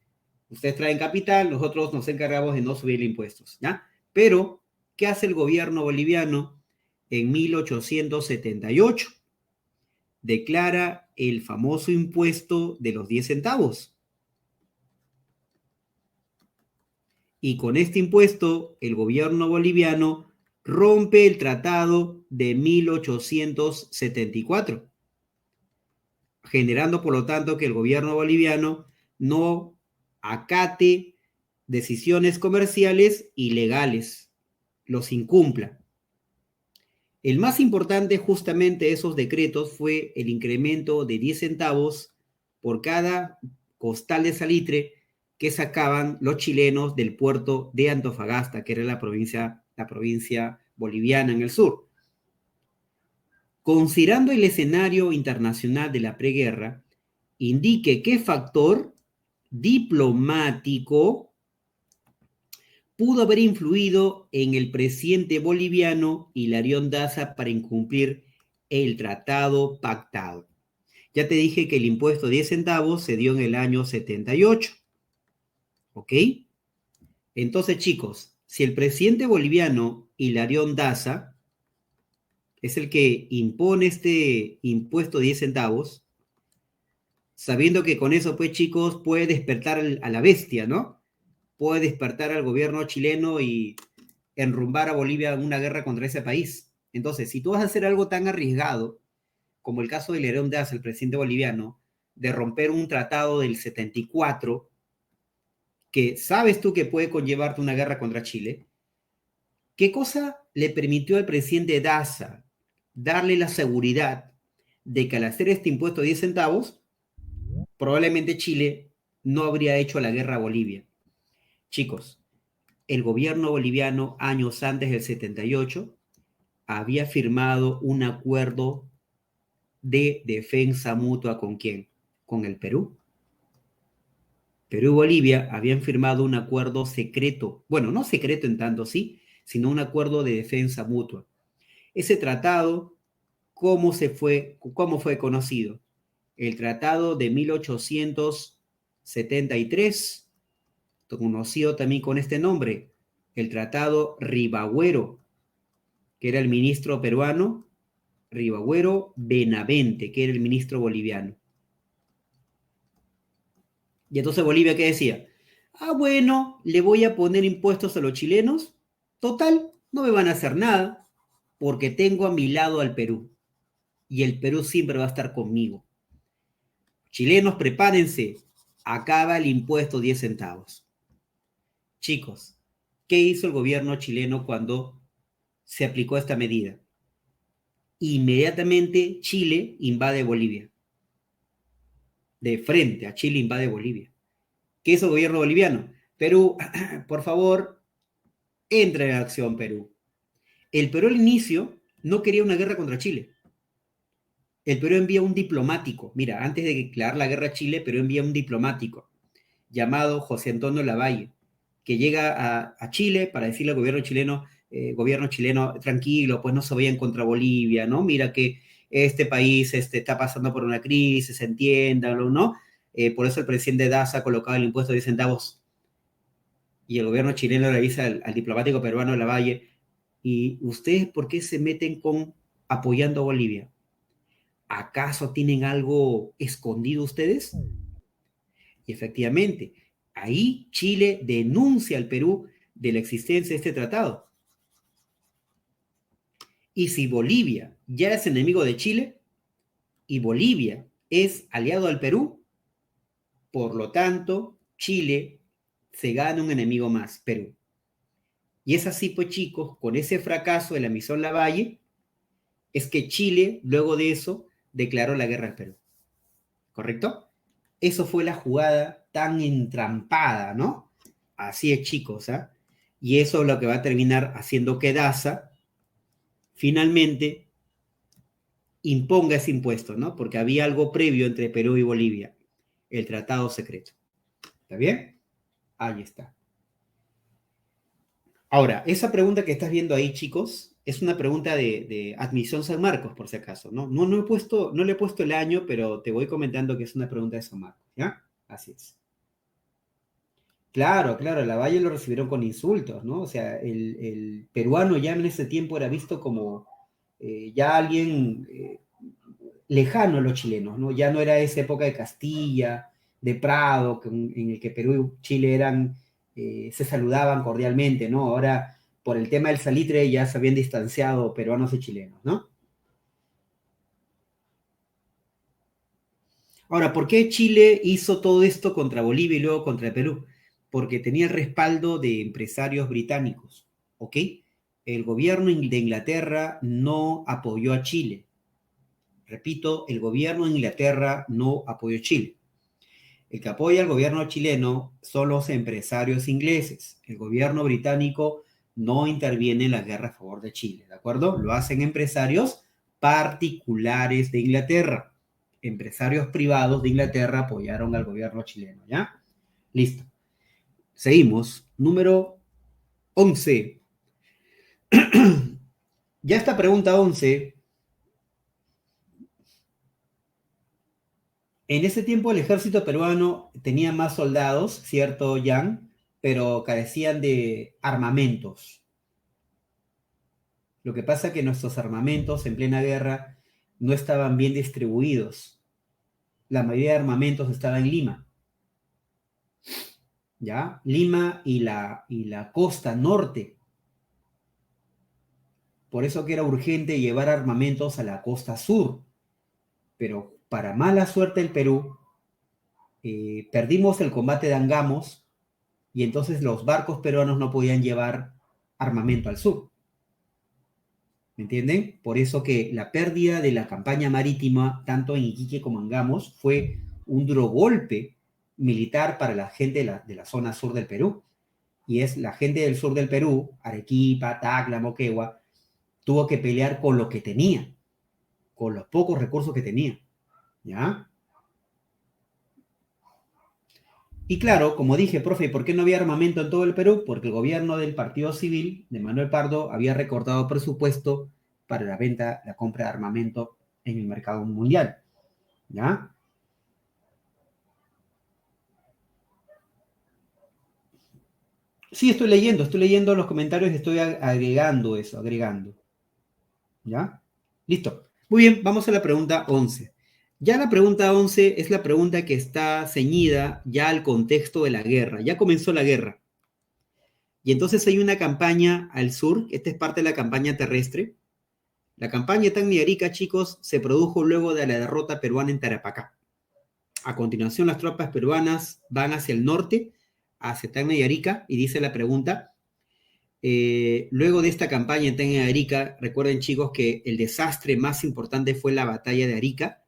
ustedes traen capital, nosotros nos encargamos de no subir impuestos, ¿ya? Pero, ¿qué hace el gobierno boliviano en 1878? Declara el famoso impuesto de los 10 centavos. Y con este impuesto, el gobierno boliviano rompe el tratado de 1874, generando por lo tanto que el gobierno boliviano no acate decisiones comerciales ilegales, los incumpla. El más importante justamente de esos decretos fue el incremento de 10 centavos por cada costal de salitre que sacaban los chilenos del puerto de Antofagasta, que era la provincia boliviana en el sur. Considerando el escenario internacional de la preguerra, indique qué factor diplomático pudo haber influido en el presidente boliviano Hilarión Daza para incumplir el tratado pactado. Ya te dije que el impuesto de 10 centavos se dio en el año 78. ¿Ok? Entonces, chicos, si el presidente boliviano Hilarión Daza es el que impone este impuesto de 10 centavos, sabiendo que con eso, pues, chicos, puede despertar a la bestia, ¿no? Puede despertar al gobierno chileno y enrumbar a Bolivia en una guerra contra ese país. Entonces, si tú vas a hacer algo tan arriesgado, como el caso de Hilarión Daza, el presidente boliviano, de romper un tratado del 74, que sabes tú que puede conllevarte una guerra contra Chile, ¿qué cosa le permitió al presidente Daza darle la seguridad de que al hacer este impuesto de 10 centavos, probablemente Chile no habría hecho la guerra a Bolivia? Chicos, el gobierno boliviano, años antes del 78, había firmado un acuerdo de defensa mutua ¿con quién? Con el Perú. Perú y Bolivia habían firmado un acuerdo secreto, bueno, no secreto en tanto sí, sino un acuerdo de defensa mutua. Ese tratado, ¿cómo fue conocido? El tratado de 1873, conocido también con este nombre, el tratado Ribagüero, que era el ministro peruano, Ribagüero Benavente, que era el ministro boliviano. Y entonces Bolivia, ¿qué decía? Ah, bueno, le voy a poner impuestos a los chilenos. Total, no me van a hacer nada, porque tengo a mi lado al Perú. Y el Perú siempre va a estar conmigo. Chilenos, prepárense. Acaba el impuesto 10 centavos. Chicos, ¿qué hizo el gobierno chileno cuando se aplicó esta medida? Inmediatamente Chile invade Bolivia. De frente a Chile invade Bolivia. ¿Qué hizo el gobierno boliviano? Perú, por favor, entre en acción, Perú. El Perú al inicio no quería una guerra contra Chile. El Perú envía un diplomático. Mira, antes de declarar la guerra a Chile, Perú envía un diplomático llamado José Antonio Lavalle, que llega a Chile para decirle al gobierno chileno, tranquilo, pues no se vayan contra Bolivia, ¿no? Mira que este país está pasando por una crisis, entiéndalo, ¿no? Por eso el presidente Daza ha colocado el impuesto de 10 centavos y el gobierno chileno le dice al diplomático peruano Lavalle, ¿y ustedes por qué se meten con apoyando a Bolivia? ¿Acaso tienen algo escondido ustedes? Y efectivamente, ahí Chile denuncia al Perú de la existencia de este tratado. Y si Bolivia ya es enemigo de Chile y Bolivia es aliado al Perú, por lo tanto, Chile se gana un enemigo más, Perú. Y es así, pues chicos, con ese fracaso de la misión Lavalle, es que Chile, luego de eso, declaró la guerra al Perú. ¿Correcto? Eso fue la jugada tan entrampada, ¿no? Así es, chicos, ¿ah? Y eso es lo que va a terminar haciendo que Daza finalmente imponga ese impuesto, ¿no? Porque había algo previo entre Perú y Bolivia, el tratado secreto. ¿Está bien? Ahí está. Ahora, esa pregunta que estás viendo ahí, chicos, es una pregunta de Admisión San Marcos, por si acaso, ¿no? No le he puesto el año, pero te voy comentando que es una pregunta de San Marcos, ¿ya? Así es. Claro, claro, a Lavalle lo recibieron con insultos, ¿no? O sea, el peruano ya en ese tiempo era visto como ya alguien lejano a los chilenos, ¿no? Ya no era esa época de Castilla, de Prado, en el que Perú y Chile se saludaban cordialmente, ¿no? Ahora, por el tema del salitre, ya se habían distanciado peruanos y chilenos, ¿no? Ahora, ¿por qué Chile hizo todo esto contra Bolivia y luego contra Perú? Porque tenía el respaldo de empresarios británicos, ¿ok? El gobierno de Inglaterra no apoyó a Chile. Repito, el gobierno de Inglaterra no apoyó a Chile. El que apoya al gobierno chileno son los empresarios ingleses. El gobierno británico no interviene en la guerra a favor de Chile, ¿de acuerdo? Lo hacen empresarios particulares de Inglaterra. Empresarios privados de Inglaterra apoyaron al gobierno chileno, ¿ya? Listo. Seguimos. Número 11. Ya esta pregunta 11. En ese tiempo el ejército peruano tenía más soldados, ¿cierto, Jan? Pero carecían de armamentos. Lo que pasa es que nuestros armamentos en plena guerra no estaban bien distribuidos. La mayoría de armamentos estaba en Lima. ¿Ya? Lima y la costa norte. Por eso que era urgente llevar armamentos a la costa sur. Pero para mala suerte del Perú, perdimos el combate de Angamos y entonces los barcos peruanos no podían llevar armamento al sur. ¿Me entienden? Por eso que la pérdida de la campaña marítima, tanto en Iquique como en Angamos, fue un duro golpe militar para la gente de la zona sur del Perú. y es la gente del sur del Perú, Arequipa, Tacna, Moquegua, tuvo que pelear con lo que tenía, con los pocos recursos que tenía, ¿ya? Y claro, como dije, profe, ¿por qué no había armamento en todo el Perú? Porque el gobierno del Partido Civil de Manuel Pardo había recortado presupuesto para la venta, la compra de armamento en el mercado mundial, ¿ya? Sí, estoy leyendo los comentarios y estoy agregando eso, ¿ya? Listo. Muy bien, vamos a la pregunta 11. Ya la pregunta 11 es la pregunta que está ceñida ya al contexto de la guerra. Ya comenzó la guerra. Y entonces hay una campaña al sur, esta es parte de la campaña terrestre. La campaña Tacna y Arica, chicos, se produjo luego de la derrota peruana en Tarapacá. A continuación, las tropas peruanas van hacia el norte, hacia Tacna y Arica, y dice la pregunta, luego de esta campaña en Tacna y Arica, recuerden, chicos, que el desastre más importante fue la batalla de Arica.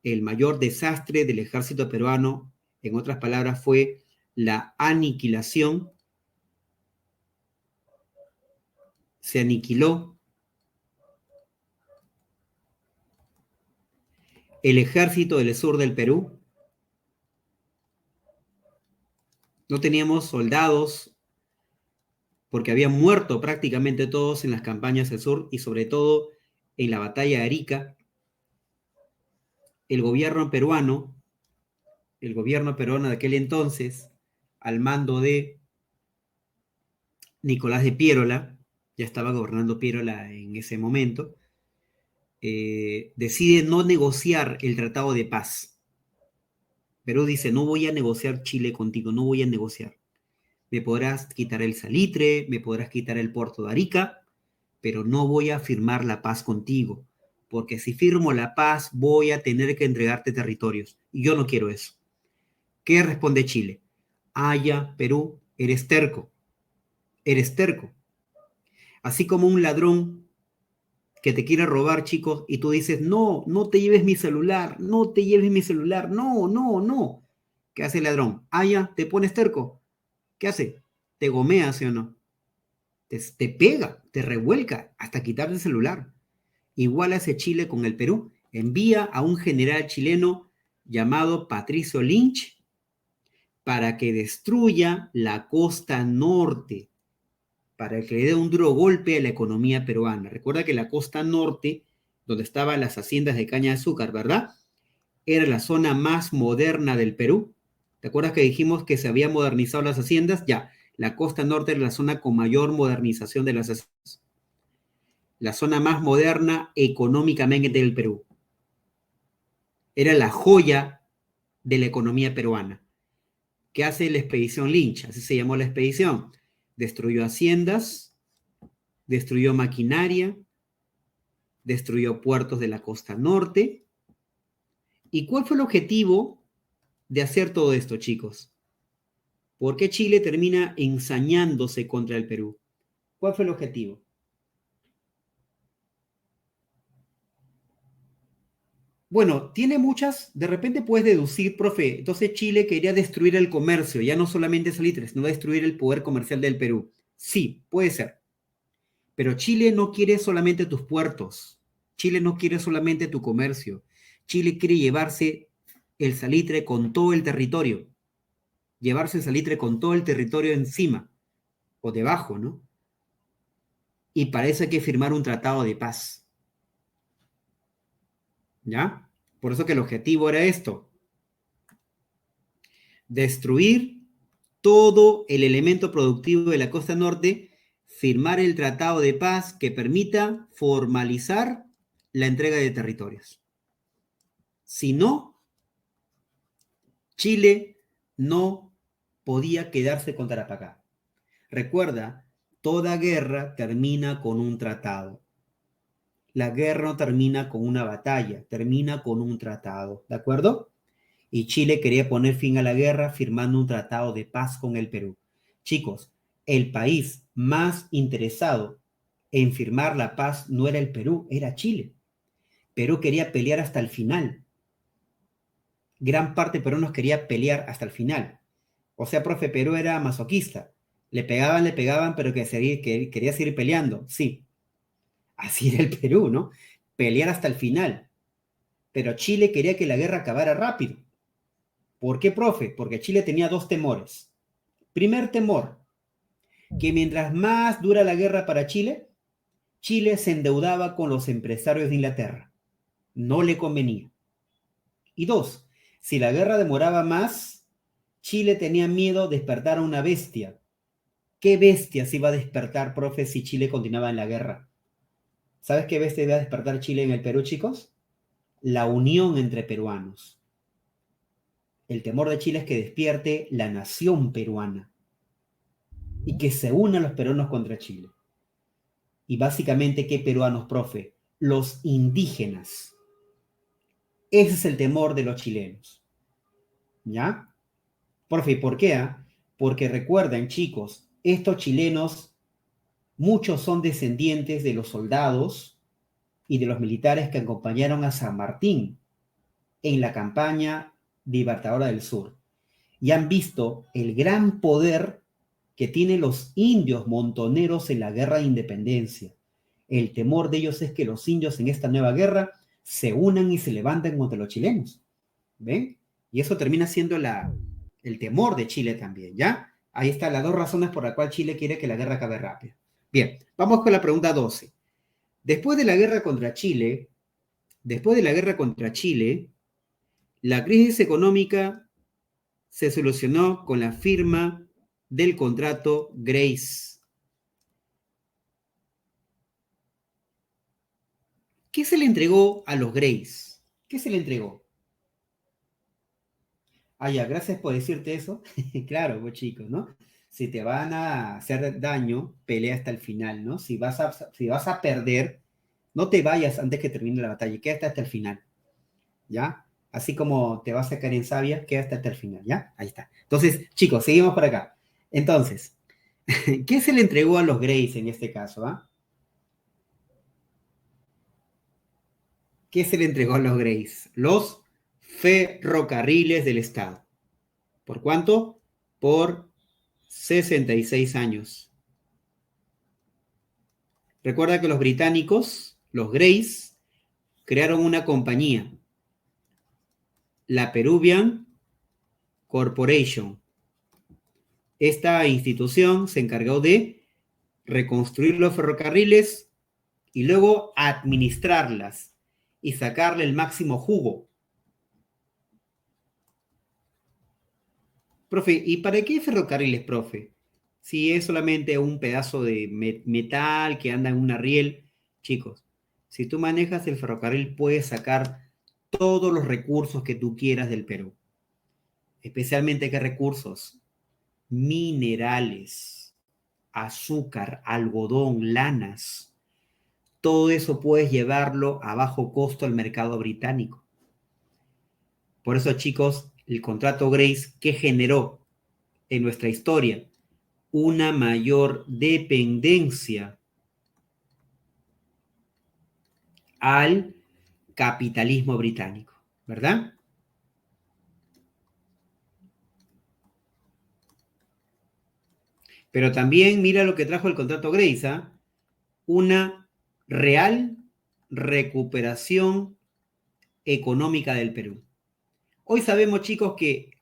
El mayor desastre del ejército peruano, en otras palabras, fue la aniquilación. Se aniquiló el ejército del sur del Perú. No teníamos soldados porque habían muerto prácticamente todos en las campañas del sur y sobre todo en la batalla de Arica. El gobierno peruano de aquel entonces, al mando de Nicolás de Piérola, ya estaba gobernando Piérola en ese momento, decide no negociar el tratado de paz. Perú dice, no voy a negociar Chile contigo, no voy a negociar. Me podrás quitar el salitre, me podrás quitar el puerto de Arica, pero no voy a firmar la paz contigo, porque si firmo la paz voy a tener que entregarte territorios, y yo no quiero eso. ¿Qué responde Chile? Ya, Perú, eres terco. Así como un ladrón que te quiere robar, chicos, y tú dices, no, no te lleves mi celular, no. ¿Qué hace el ladrón? Ya, te pones terco. ¿Qué hace? Te gomea, ¿sí o no? Te pega, te revuelca hasta quitarte el celular. Igual hace Chile con el Perú. Envía a un general chileno llamado Patricio Lynch para que destruya la costa norte, para que le dé un duro golpe a la economía peruana. Recuerda que la costa norte, donde estaban las haciendas de caña de azúcar, ¿verdad? Era la zona más moderna del Perú. ¿Te acuerdas que dijimos que se habían modernizado las haciendas? Ya, la costa norte era la zona con mayor modernización de las haciendas. La zona más moderna económicamente del Perú. Era la joya de la economía peruana. ¿Qué hace la expedición Lynch? Así se llamó la expedición. Destruyó haciendas, destruyó maquinaria, destruyó puertos de la costa norte. ¿Y cuál fue el objetivo de hacer todo esto, chicos? ¿Por qué Chile termina ensañándose contra el Perú? ¿Cuál fue el objetivo? Bueno, tiene muchas, de repente puedes deducir, profe, entonces Chile quería destruir el comercio, ya no solamente salitre, sino destruir el poder comercial del Perú. Sí, puede ser. Pero Chile no quiere solamente tus puertos, Chile no quiere solamente tu comercio, Chile quiere llevarse el salitre con todo el territorio, llevarse el salitre con todo el territorio encima, o debajo, ¿no? Y para eso hay que firmar un tratado de paz. ¿Ya? Por eso que el objetivo era esto. Destruir todo el elemento productivo de la costa norte, firmar el tratado de paz que permita formalizar la entrega de territorios. Si no, Chile no podía quedarse con Tarapacá. Recuerda, toda guerra termina con un tratado. La guerra no termina con una batalla, termina con un tratado, ¿de acuerdo? Y Chile quería poner fin a la guerra firmando un tratado de paz con el Perú. Chicos, el país más interesado en firmar la paz no era el Perú, era Chile. Perú quería pelear hasta el final. Gran parte de peruanos quería pelear hasta el final. O sea, profe, Perú era masoquista. Le pegaban, pero que quería seguir peleando. Sí, así era el Perú, ¿no? Pelear hasta el final. Pero Chile quería que la guerra acabara rápido. ¿Por qué, profe? Porque Chile tenía dos temores. Primer temor, que mientras más dura la guerra para Chile, Chile se endeudaba con los empresarios de Inglaterra. No le convenía. Y dos, si la guerra demoraba más, Chile tenía miedo de despertar a una bestia. ¿Qué bestia se iba a despertar, profe, si Chile continuaba en la guerra? ¿Sabes qué bestia iba a despertar Chile en el Perú, chicos? La unión entre peruanos. El temor de Chile es que despierte la nación peruana y que se unan los peruanos contra Chile. Y básicamente, ¿qué peruanos, profe? Los indígenas. Ese es el temor de los chilenos. ¿Ya? Profe, ¿y por qué? Porque recuerden, chicos, estos chilenos, muchos son descendientes de los soldados y de los militares que acompañaron a San Martín en la campaña libertadora del sur. Y han visto el gran poder que tienen los indios montoneros en la guerra de independencia. El temor de ellos es que los indios en esta nueva guerra se unan y se levanten contra los chilenos. ¿Ven? Y eso termina siendo el temor de Chile también, ¿ya? Ahí están las dos razones por las cuales Chile quiere que la guerra acabe rápido. Bien, vamos con la pregunta 12. Después de la guerra contra Chile, la crisis económica se solucionó con la firma del contrato Grace. ¿Qué se le entregó a los Grace? ¿Qué se le entregó? Ah, ya, gracias por decirte eso. Claro, pues chicos, ¿no? Si te van a hacer daño, pelea hasta el final, ¿no? Si vas a perder, no te vayas antes que termine la batalla, quédate hasta el final, ¿ya? Así como te vas a caer en sabia, quédate hasta el final, ¿ya? Ahí está. Entonces, chicos, seguimos por acá. Entonces, ¿qué se le entregó a los Grace en este caso, ah? ¿Qué se le entregó a los Grace? Los ferrocarriles del Estado. ¿Por cuánto? Por 66 años. Recuerda que los británicos, los Grace, crearon una compañía, la Peruvian Corporation. Esta institución se encargó de reconstruir los ferrocarriles y luego administrarlas y sacarle el máximo jugo. Profe, ¿y para qué ferrocarriles, profe? Si es solamente un pedazo de metal que anda en una riel. Chicos, si tú manejas el ferrocarril, puedes sacar todos los recursos que tú quieras del Perú. Especialmente, ¿qué recursos? Minerales, azúcar, algodón, lanas. Todo eso puedes llevarlo a bajo costo al mercado británico. Por eso, chicos, el contrato Grace, ¿qué generó en nuestra historia? Una mayor dependencia al capitalismo británico, ¿verdad? Pero también mira lo que trajo el contrato Grace, ¿ah? Una real recuperación económica del Perú. Hoy sabemos, chicos, que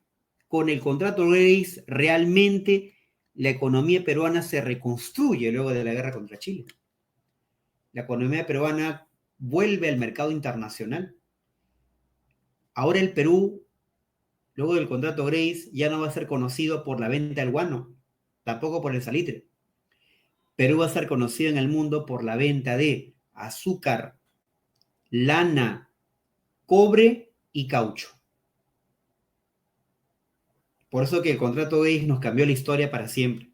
con el contrato Grace realmente la economía peruana se reconstruye luego de la guerra contra Chile. La economía peruana vuelve al mercado internacional. Ahora el Perú, luego del contrato Grace, ya no va a ser conocido por la venta del guano, tampoco por el salitre. Perú va a ser conocido en el mundo por la venta de azúcar, lana, cobre y caucho. Por eso que el contrato Grace nos cambió la historia para siempre.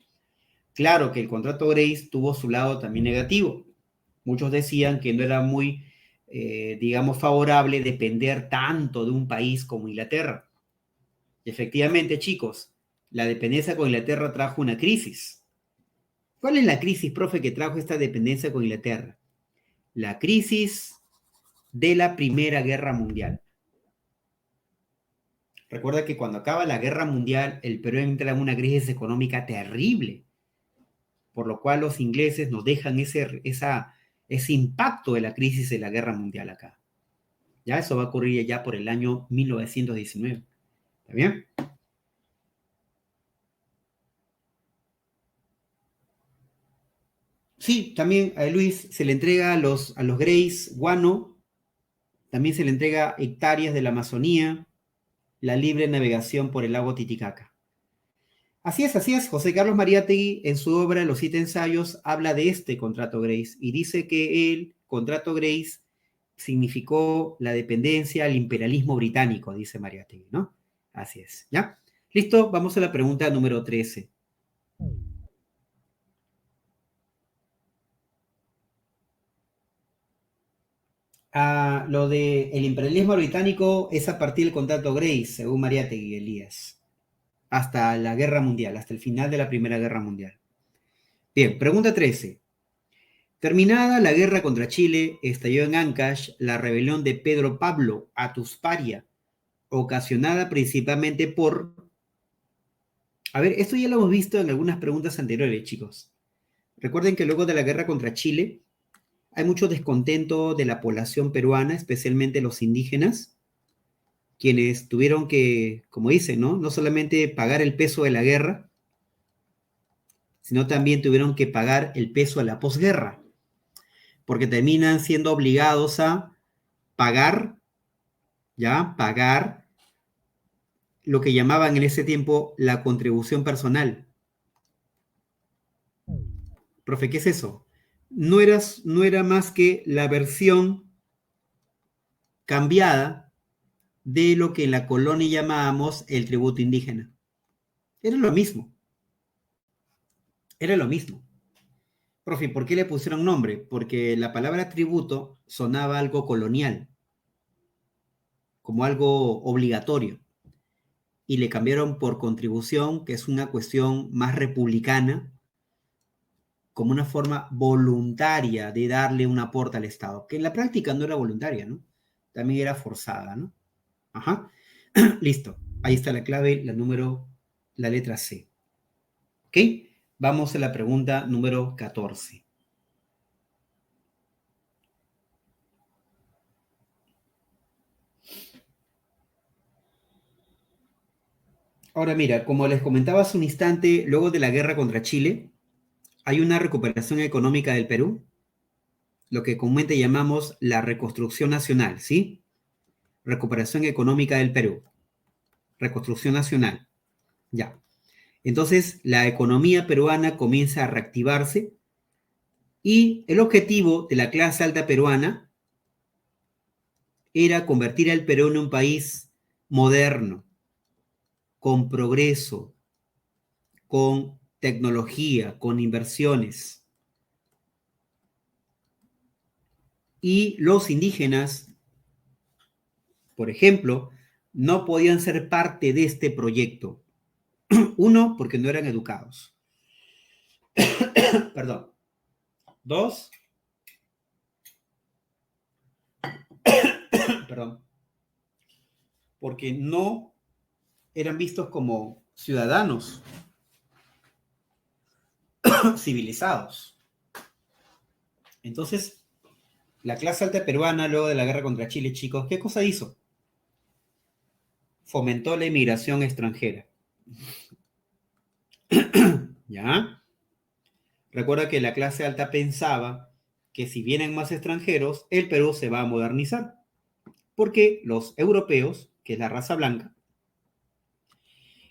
Claro que el contrato Grace tuvo su lado también negativo. Muchos decían que no era muy, digamos, favorable depender tanto de un país como Inglaterra. Y efectivamente, chicos, la dependencia con Inglaterra trajo una crisis. ¿Cuál es la crisis, profe, que trajo esta dependencia con Inglaterra? La crisis de la Primera Guerra Mundial. Recuerda que cuando acaba la Guerra Mundial, el Perú entra en una crisis económica terrible. por lo cual los ingleses nos dejan ese impacto de la crisis de la Guerra Mundial acá. Ya eso va a ocurrir ya por el año 1919. ¿Está bien? Sí, también a Luis se le entrega a los Greys guano, también se le entrega hectáreas de la Amazonía, la libre navegación por el lago Titicaca. Así es. José Carlos Mariátegui, en su obra Los 7 ensayos, habla de este contrato Grace y dice que el contrato Grace significó la dependencia al imperialismo británico, dice Mariátegui, ¿no? Así es, ¿ya? Listo, vamos a la pregunta número 13. Lo de el imperialismo británico es a partir del contrato Grace, según Mariátegui, Elías, hasta la Guerra Mundial, hasta el final de la Primera Guerra Mundial. Bien, pregunta 13. Terminada la guerra contra Chile, estalló en Ancash la rebelión de Pedro Pablo Atusparia, ocasionada principalmente por... A ver, esto ya lo hemos visto en algunas preguntas anteriores, chicos. Recuerden que luego de la guerra contra Chile, hay mucho descontento de la población peruana, especialmente los indígenas, quienes tuvieron que, como dicen, ¿no? No solamente pagar el peso de la guerra, sino también tuvieron que pagar el peso de la posguerra, porque terminan siendo obligados a pagar lo que llamaban en ese tiempo la contribución personal. Profe, ¿qué es eso? No era más que la versión cambiada de lo que en la colonia llamábamos el tributo indígena. Era lo mismo. Profe, ¿por qué le pusieron nombre? Porque la palabra tributo sonaba algo colonial, como algo obligatorio, y le cambiaron por contribución, que es una cuestión más republicana, como una forma voluntaria de darle un aporte al Estado, que en la práctica no era voluntaria, ¿no? También era forzada, ¿no? Ajá. Listo. Ahí está la clave, la letra C. ¿Ok? Vamos a la pregunta número 14. Ahora mira, como les comentaba hace un instante, luego de la guerra contra Chile, hay una recuperación económica del Perú, lo que comúnmente llamamos la reconstrucción nacional, ¿sí? Recuperación económica del Perú. Reconstrucción nacional. Ya. Entonces, la economía peruana comienza a reactivarse y el objetivo de la clase alta peruana era convertir al Perú en un país moderno, con progreso, con tecnología, con inversiones. Y los indígenas, por ejemplo, no podían ser parte de este proyecto. Uno, porque no eran educados. Perdón. Dos, perdón, porque no eran vistos como ciudadanos civilizados. Entonces, la clase alta peruana, luego de la guerra contra Chile, chicos, ¿qué cosa hizo? Fomentó la inmigración extranjera. ¿Ya? Recuerda que la clase alta pensaba que si vienen más extranjeros, el Perú se va a modernizar. Porque los europeos, que es la raza blanca,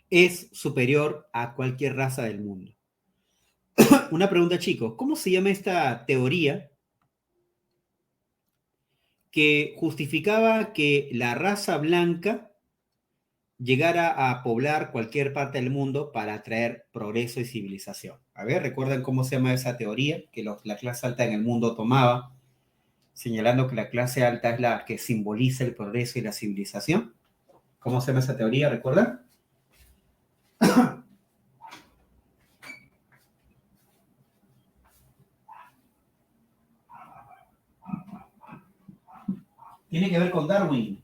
es superior a cualquier raza del mundo. Una pregunta, chicos, ¿cómo se llama esta teoría que justificaba que la raza blanca llegara a poblar cualquier parte del mundo para traer progreso y civilización? A ver, ¿recuerdan cómo se llama esa teoría que la clase alta en el mundo tomaba, señalando que la clase alta es la que simboliza el progreso y la civilización? ¿Cómo se llama esa teoría? ¿Recuerdan? Tiene que ver con Darwin.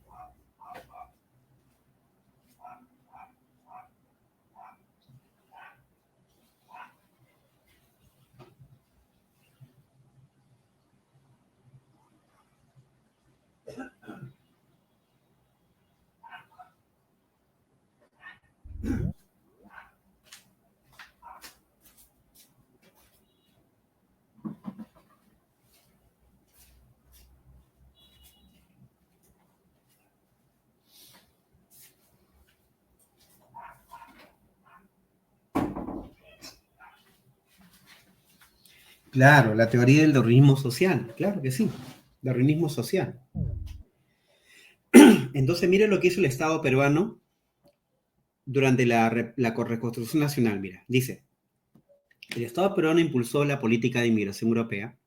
Claro, la teoría del darwinismo social, claro que sí, darwinismo social. Entonces, mire lo que hizo el Estado peruano durante la reconstrucción nacional, mira, dice, el Estado peruano impulsó la política de inmigración europea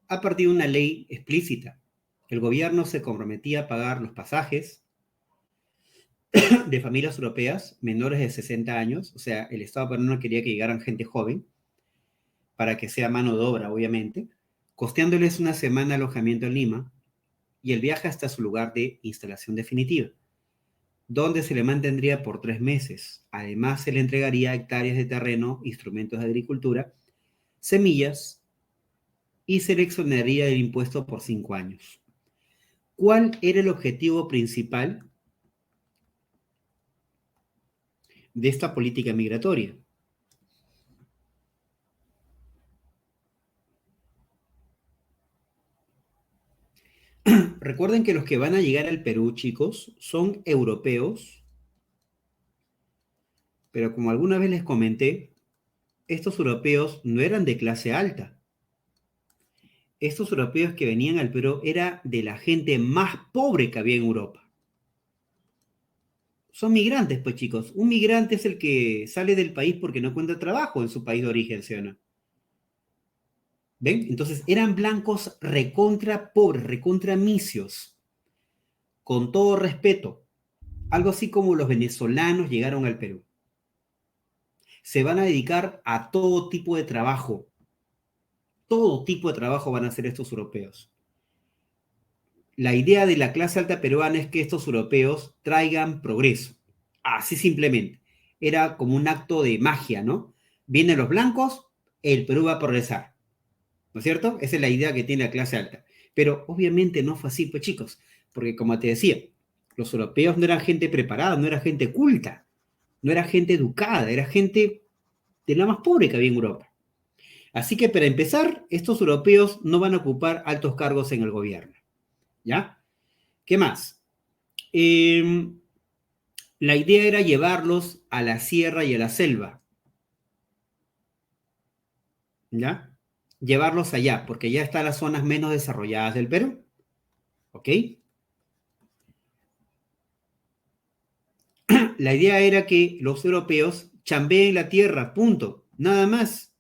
a partir de una ley explícita. El gobierno se comprometía a pagar los pasajes de familias europeas menores de 60 años, o sea, el Estado peruano quería que llegaran gente joven, para que sea mano de obra, obviamente, costeándoles una semana de alojamiento en Lima y el viaje hasta su lugar de instalación definitiva, donde se le mantendría por 3 meses. Además, se le entregaría hectáreas de terreno, instrumentos de agricultura, semillas y se le exoneraría del impuesto por 5 años. ¿Cuál era el objetivo principal de esta política migratoria? Recuerden que los que van a llegar al Perú, chicos, son europeos, pero como alguna vez les comenté, estos europeos no eran de clase alta. Estos europeos que venían al Perú era de la gente más pobre que había en Europa. Son migrantes, pues chicos. Un migrante es el que sale del país porque no encuentra trabajo en su país de origen, ¿sí o no? ¿Ven? Entonces eran blancos recontra pobres, recontra misios. Con todo respeto. Algo así como los venezolanos llegaron al Perú. Se van a dedicar a todo tipo de trabajo. Todo tipo de trabajo van a hacer estos europeos. La idea de la clase alta peruana es que estos europeos traigan progreso. Así simplemente. Era como un acto de magia, ¿no? Vienen los blancos, el Perú va a progresar. ¿No es cierto? Esa es la idea que tiene la clase alta. Pero obviamente no fue así, pues chicos. Porque como te decía, los europeos no eran gente preparada, no era gente culta, no era gente educada, era gente de la más pobre que había en Europa. Así que para empezar, estos europeos no van a ocupar altos cargos en el gobierno. ¿Ya? ¿Qué más? La idea era llevarlos a la sierra y a la selva. ¿Ya? Llevarlos allá, porque ya están las zonas menos desarrolladas del Perú. ¿Ok? La idea era que los europeos chambeen la tierra, punto, nada más.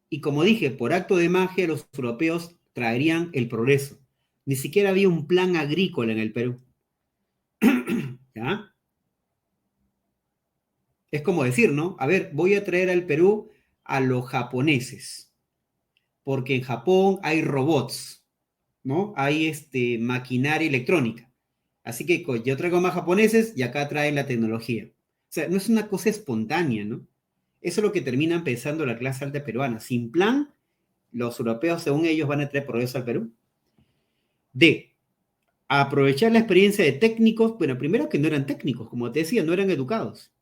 Y como dije, por acto de magia, los europeos traerían el progreso. Ni siquiera había un plan agrícola en el Perú. ¿Ya? Es como decir, ¿no? A ver, voy a traer al Perú a los japoneses, porque en Japón hay robots, ¿no? Hay maquinaria electrónica. Así que yo traigo más japoneses y acá traen la tecnología. O sea, no es una cosa espontánea, ¿no? Eso es lo que terminan pensando la clase alta peruana. Sin plan, los europeos, según ellos, van a traer progreso al Perú. D. Aprovechar la experiencia de técnicos. Bueno, primero que no eran técnicos, como te decía, no eran educados.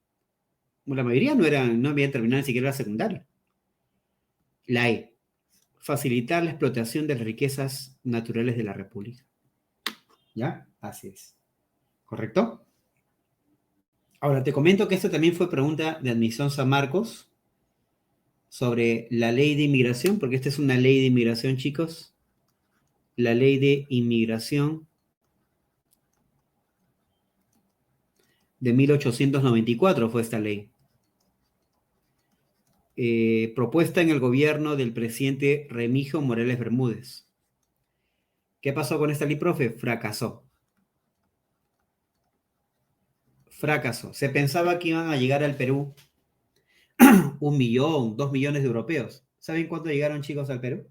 La mayoría no habían terminado ni siquiera la secundaria. La E. Facilitar la explotación de las riquezas naturales de la República. ¿Ya? Así es. ¿Correcto? Ahora, te comento que esto también fue pregunta de admisión San Marcos sobre la ley de inmigración, porque esta es una ley de inmigración, chicos. La ley de inmigración de 1894 fue esta ley. Propuesta en el gobierno del presidente Remigio Morales Bermúdez. ¿Qué pasó con esta ley, profe? Fracasó. Fracasó. Se pensaba que iban a llegar al Perú 1 millón, 2 millones de europeos. ¿Saben cuánto llegaron, chicos, al Perú?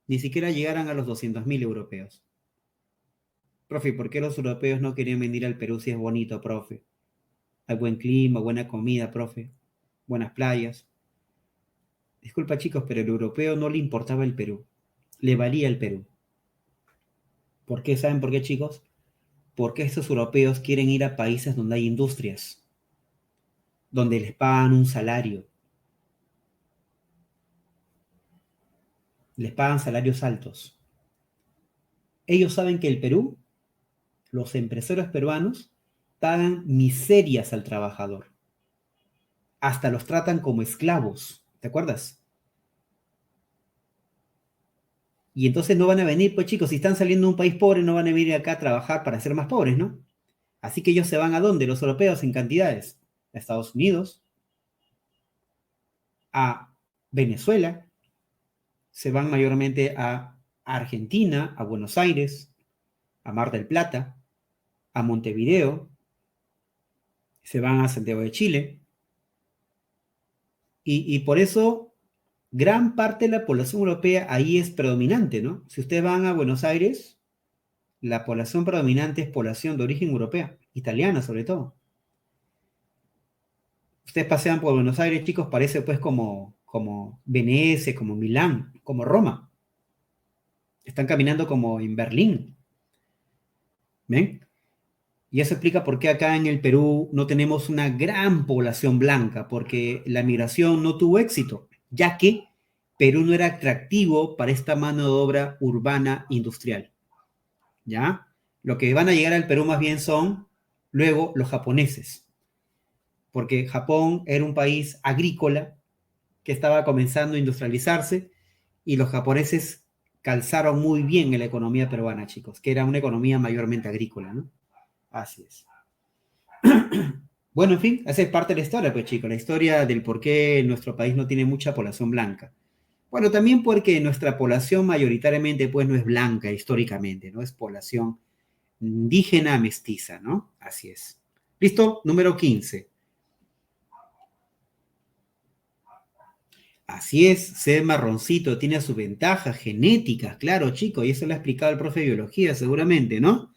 Ni siquiera llegaron a los 200.000 europeos. Profe, ¿por qué los europeos no querían venir al Perú si es bonito, profe? Hay buen clima, buena comida, profe. Buenas playas. Disculpa, chicos, pero al europeo no le importaba el Perú. Le valía el Perú. ¿Por qué? ¿Saben por qué, chicos? Porque estos europeos quieren ir a países donde hay industrias, donde les pagan un salario. Les pagan salarios altos. Ellos saben que el Perú, los empresarios peruanos, pagan miserias al trabajador. Hasta los tratan como esclavos. ¿Te acuerdas? Y entonces no van a venir, pues chicos, si están saliendo de un país pobre, no van a venir acá a trabajar para ser más pobres, ¿no? Así que ellos se van ¿a dónde? Los europeos en cantidades. A Estados Unidos, a Venezuela, se van mayormente a Argentina, a Buenos Aires, a Mar del Plata, a Montevideo, se van a Santiago de Chile. Y por eso gran parte de la población europea ahí es predominante, ¿no? Si ustedes van a Buenos Aires, la población predominante es población de origen europea, italiana sobre todo. Ustedes pasean por Buenos Aires, chicos, parece pues como Venecia, como Milán, como Roma. Están caminando como en Berlín. ¿Ven? Y eso explica por qué acá en el Perú no tenemos una gran población blanca, porque la migración no tuvo éxito, ya que Perú no era atractivo para esta mano de obra urbana industrial. ¿Ya? Lo que van a llegar al Perú más bien son luego los japoneses, porque Japón era un país agrícola que estaba comenzando a industrializarse y los japoneses calzaron muy bien en la economía peruana, chicos, que era una economía mayormente agrícola, ¿no? Así es. Bueno, en fin, esa es parte de la historia, pues chicos, la historia del por qué nuestro país no tiene mucha población blanca. Bueno, también porque nuestra población mayoritariamente pues no es blanca históricamente, ¿no? Es población indígena mestiza, ¿no? Así es. ¿Listo? Número 15. Así es, ser marroncito tiene sus ventajas genéticas, claro, chicos, y eso lo ha explicado el profe de biología seguramente, ¿no?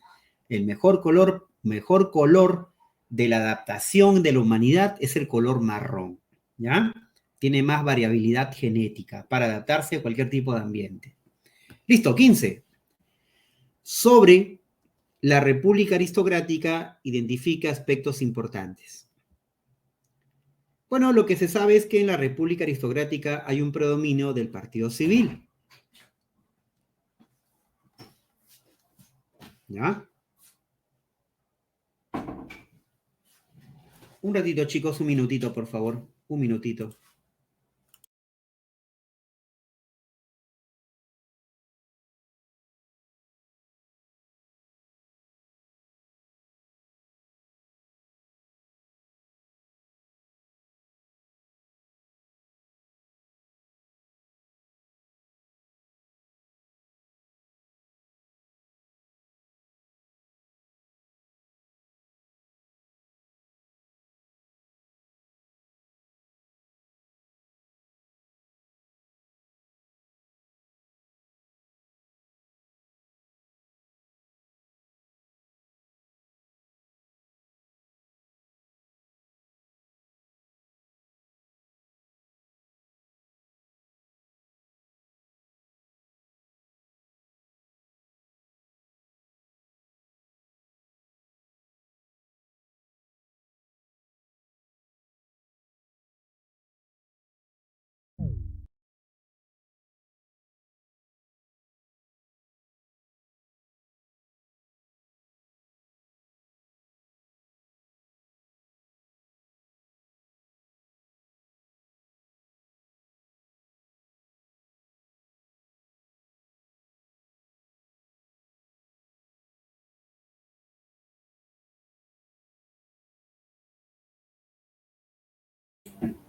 El mejor color de la adaptación de la humanidad es el color marrón, ¿ya? Tiene más variabilidad genética para adaptarse a cualquier tipo de ambiente. Listo, 15. Sobre la República Aristocrática identifica aspectos importantes. Bueno, lo que se sabe es que en la República Aristocrática hay un predominio del partido civil. ¿Ya? Un ratito, chicos, un minutito, por favor. Un minutito.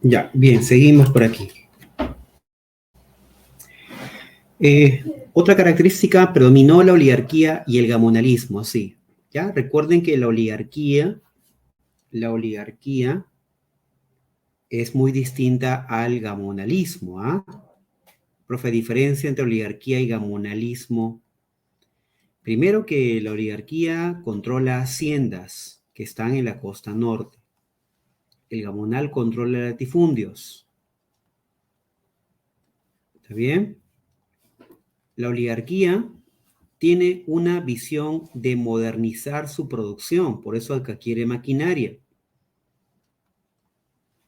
Ya, bien, seguimos por aquí. Otra característica, predominó la oligarquía y el gamonalismo, sí. ¿Ya? Recuerden que la oligarquía es muy distinta al gamonalismo, ¿ah? Profe, diferencia entre oligarquía y gamonalismo. Primero que la oligarquía controla haciendas que están en la costa norte. El gamonal controla latifundios. ¿Está bien? La oligarquía tiene una visión de modernizar su producción, por eso acá quiere maquinaria.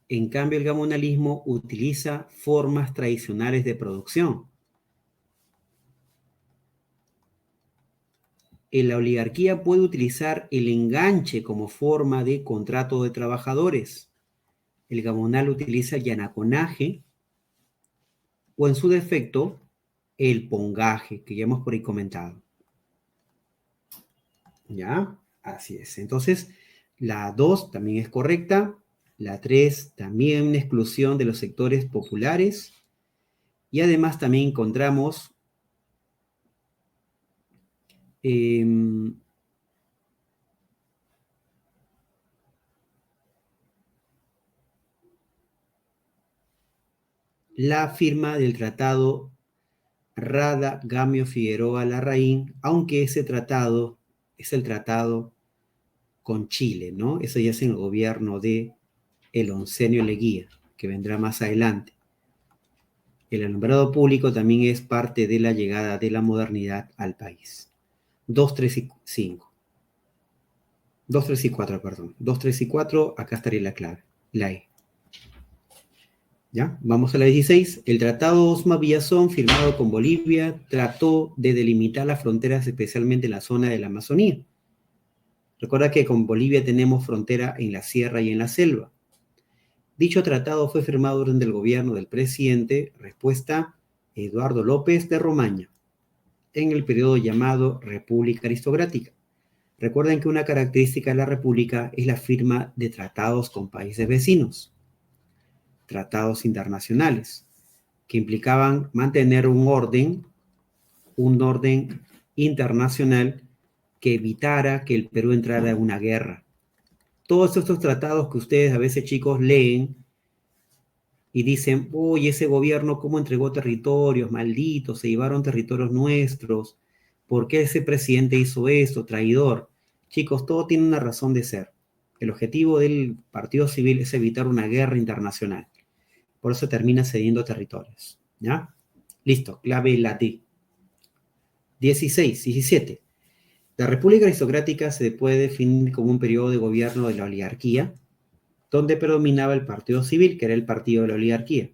En cambio, el gamonalismo utiliza formas tradicionales de producción. En la oligarquía puede utilizar el enganche como forma de contrato de trabajadores. El gamonal utiliza el llanaconaje o, en su defecto, el pongaje, que ya hemos por ahí comentado. ¿Ya? Así es. Entonces, la 2 también es correcta. La 3 también una exclusión de los sectores populares. Y además también encontramos la firma del tratado Rada Gamio Figueroa Larraín, aunque ese tratado es el tratado con Chile, ¿no? Eso ya es en el gobierno de el oncenio Leguía, que vendrá más adelante. El alumbrado público también es parte de la llegada de la modernidad al país. 2, 3 y 5. 2, 3 y 4, perdón. 2, 3 y 4, acá estaría la clave, la E. ¿Ya? Vamos a la 16. El Tratado Osma-Villazón, firmado con Bolivia, trató de delimitar las fronteras, especialmente en la zona de la Amazonía. Recuerda que con Bolivia tenemos frontera en la sierra y en la selva. Dicho tratado fue firmado durante el gobierno del presidente, respuesta, Eduardo López de Romaña, en el periodo llamado República Aristocrática. Recuerden que una característica de la República es la firma de tratados con países vecinos, tratados internacionales, que implicaban mantener un orden internacional que evitara que el Perú entrara en una guerra. Todos estos tratados que ustedes a veces, chicos, leen y dicen, oye, ese gobierno cómo entregó territorios, malditos, se llevaron territorios nuestros, ¿por qué ese presidente hizo esto, traidor? Chicos, todo tiene una razón de ser. El objetivo del Partido Civil es evitar una guerra internacional. Por eso termina cediendo territorios. ¿Ya? Listo, clave la D. 17. La República Aristocrática se puede definir como un periodo de gobierno de la oligarquía, donde predominaba el Partido Civil, que era el partido de la oligarquía.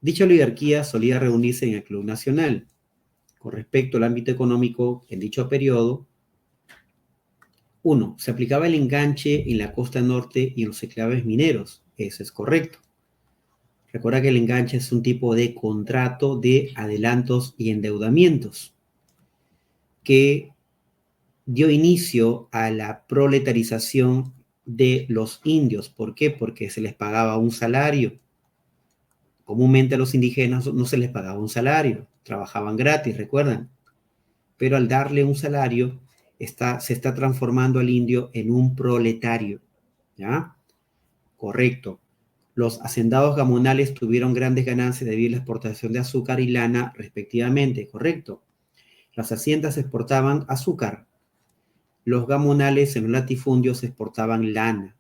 Dicha oligarquía solía reunirse en el Club Nacional. Con respecto al ámbito económico, en dicho periodo, 1. Se aplicaba el enganche en la costa norte y en los enclaves mineros. Eso es correcto. Recuerda que el enganche es un tipo de contrato de adelantos y endeudamientos que dio inicio a la proletarización de los indios. ¿Por qué? Porque se les pagaba un salario. Comúnmente a los indígenas no se les pagaba un salario, trabajaban gratis, ¿recuerdan? Pero al darle un salario, se está transformando al indio en un proletario, ¿ya? Correcto. Los hacendados gamonales tuvieron grandes ganancias debido a la exportación de azúcar y lana, respectivamente, ¿correcto? Las haciendas exportaban azúcar. Los gamonales en los latifundios exportaban lana,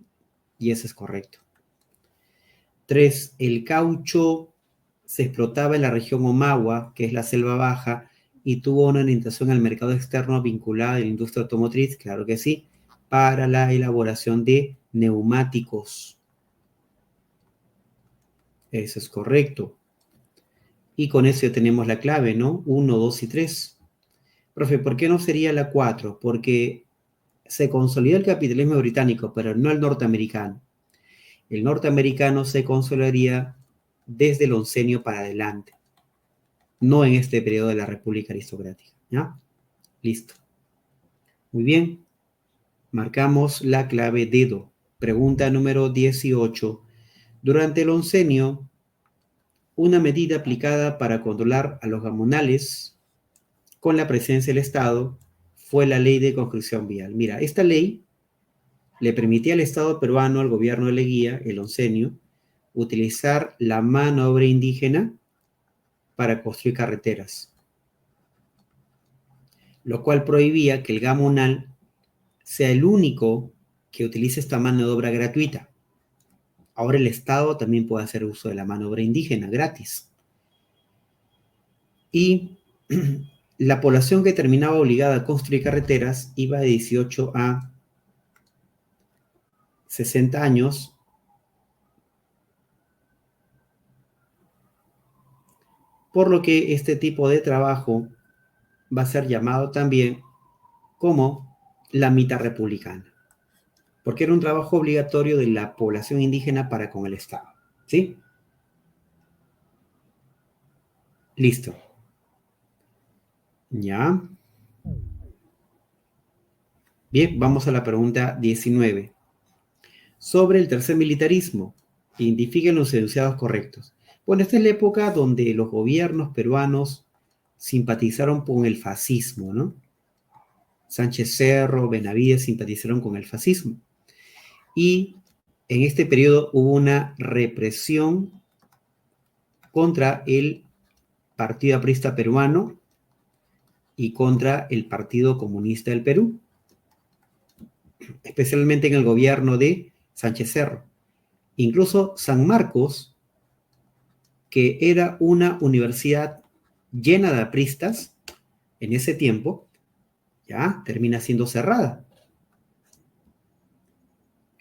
y eso es correcto. 3. El caucho se explotaba en la región Omagua, que es la selva baja, y tuvo una orientación al mercado externo vinculada a la industria automotriz, claro que sí, para la elaboración de neumáticos. Eso es correcto. Y con eso ya tenemos la clave, ¿no? 1, 2 y 3. Profe, ¿por qué no sería la 4? Porque se consolidó el capitalismo británico, pero no el norteamericano. El norteamericano se consolidaría desde el oncenio para adelante, no en este periodo de la República Aristocrática. ¿Ya? Listo. Muy bien. Marcamos la clave dedo. Pregunta número 18. Durante el oncenio, una medida aplicada para controlar a los gamonales con la presencia del Estado fue la Ley de Construcción Vial. Mira, esta ley le permitía al Estado peruano, al gobierno de Leguía, el oncenio, utilizar la mano de obra indígena para construir carreteras, lo cual prohibía que el gamonal sea el único que utilice esta mano de obra gratuita. Ahora el Estado también puede hacer uso de la mano de obra indígena gratis. Y la población que terminaba obligada a construir carreteras iba de 18 a 60 años, por lo que este tipo de trabajo va a ser llamado también como la mitad republicana, porque era un trabajo obligatorio de la población indígena para con el Estado. ¿Sí? Listo. ¿Ya? Bien, vamos a la pregunta 19. Sobre el tercer militarismo, identifiquen los enunciados correctos. Bueno, esta es la época donde los gobiernos peruanos simpatizaron con el fascismo, ¿no? Sánchez Cerro, Benavides simpatizaron con el fascismo. Y en este periodo hubo una represión contra el Partido Aprista Peruano y contra el Partido Comunista del Perú, especialmente en el gobierno de Sánchez Cerro. Incluso San Marcos, que era una universidad llena de apristas en ese tiempo, ya termina siendo cerrada.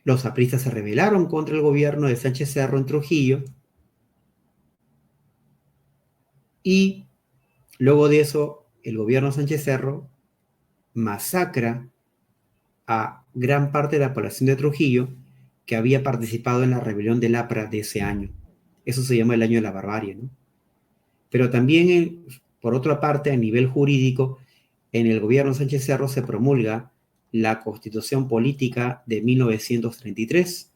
Los apristas se rebelaron contra el gobierno de Sánchez Cerro en Trujillo y luego de eso el gobierno de Sánchez Cerro masacra a gran parte de la población de Trujillo que había participado en la rebelión del APRA de ese año. Eso se llama el año de la barbarie, ¿no? Pero también, por otra parte, a nivel jurídico, en el gobierno de Sánchez Cerro se promulga la Constitución Política de 1933,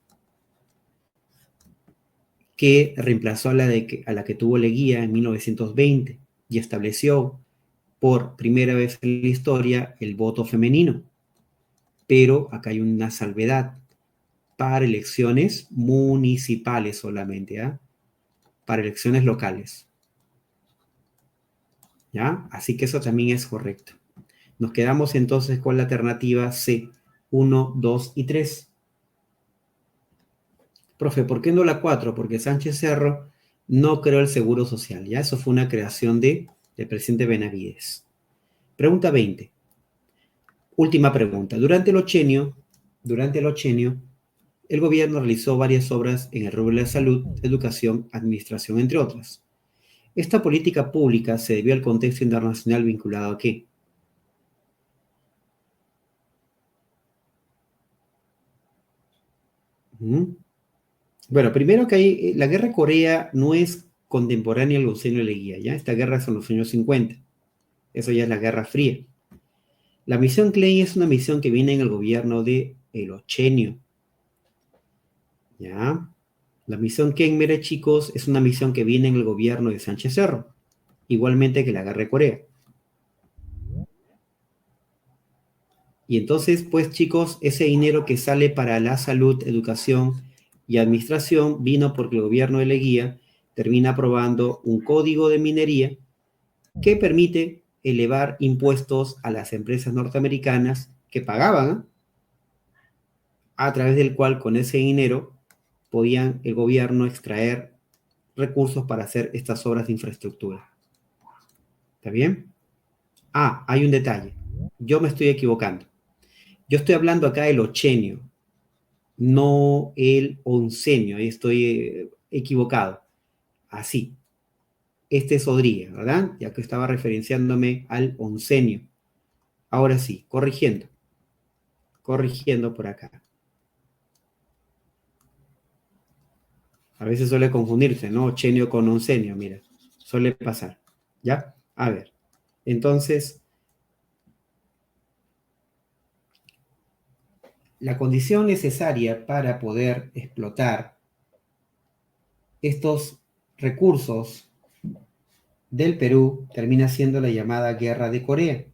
que reemplazó a la que tuvo Leguía en 1920 y estableció por primera vez en la historia el voto femenino. Pero acá hay una salvedad, para elecciones municipales solamente, ¿ya? Para elecciones locales. ¿Ya? Así que eso también es correcto. Nos quedamos entonces con la alternativa C, 1, 2 y 3. Profe, ¿por qué no la 4? Porque Sánchez Cerro no creó el Seguro Social, ¿ya? Eso fue una creación del presidente Benavides. Pregunta 20. Última pregunta. Durante el ochenio, el gobierno realizó varias obras en el rubro de la salud, educación, administración, entre otras. Esta política pública se debió al contexto internacional vinculado a ¿qué? Bueno, primero que la guerra de Corea no es contemporánea al Gobierno de Leguía, ¿ya? Esta guerra es en los años 50. Eso ya es la Guerra Fría. La misión Klein es una misión que viene en el gobierno de el ochenio, ¿ya? La misión Kenmere, chicos, es una misión que viene en el gobierno de Sánchez Cerro, igualmente que la Guerra de Corea. Y entonces, pues, chicos, ese dinero que sale para la salud, educación y administración vino porque el gobierno de Leguía termina aprobando un código de minería que permite elevar impuestos a las empresas norteamericanas que pagaban, a través del cual con ese dinero podían el gobierno extraer recursos para hacer estas obras de infraestructura. ¿Está bien? Ah, hay un detalle. Yo me estoy equivocando. Yo estoy hablando acá del ochenio, no el oncenio. Ahí estoy equivocado. Así. Este es Odría, ¿verdad? Ya que estaba referenciándome al oncenio. Ahora sí, corrigiendo. Corrigiendo por acá. A veces suele confundirse, ¿no? Ochenio con oncenio, mira. Suele pasar. ¿Ya? A ver. Entonces, la condición necesaria para poder explotar estos recursos del Perú termina siendo la llamada Guerra de Corea.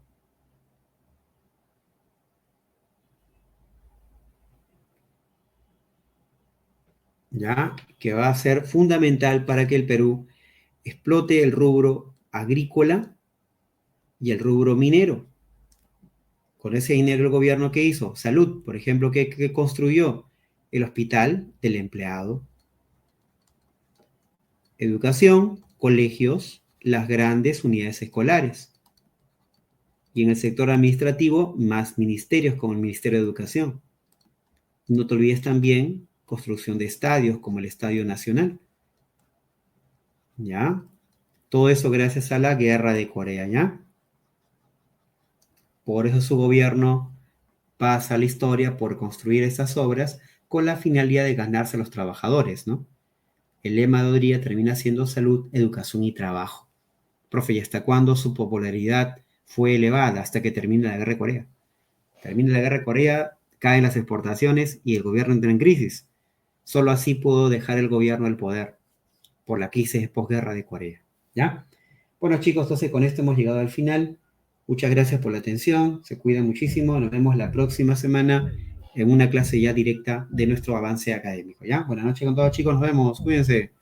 ¿Ya? Que va a ser fundamental para que el Perú explote el rubro agrícola y el rubro minero. Con ese dinero el gobierno, ¿qué hizo? Salud, por ejemplo, ¿qué construyó? El hospital del empleado. Educación, colegios, las grandes unidades escolares. Y en el sector administrativo, más ministerios como el Ministerio de Educación. No te olvides también construcción de estadios como el Estadio Nacional. ¿Ya? Todo eso gracias a la Guerra de Corea, ¿ya? Por eso su gobierno pasa a la historia por construir esas obras con la finalidad de ganarse a los trabajadores, ¿no? El lema de Odría termina siendo salud, educación y trabajo. Profe, ¿y hasta cuándo su popularidad fue elevada hasta que termina la guerra de Corea. Termina la guerra de Corea, caen las exportaciones y el gobierno entra en crisis. Solo así pudo dejar el gobierno el poder por la crisis de posguerra de Corea. ¿Ya? Bueno, chicos, entonces con esto hemos llegado al final. Muchas gracias por la atención. Se cuidan muchísimo. Nos vemos la próxima semana en una clase ya directa de nuestro avance académico. ¿Ya? Buenas noches con todos, chicos. Nos vemos. Cuídense.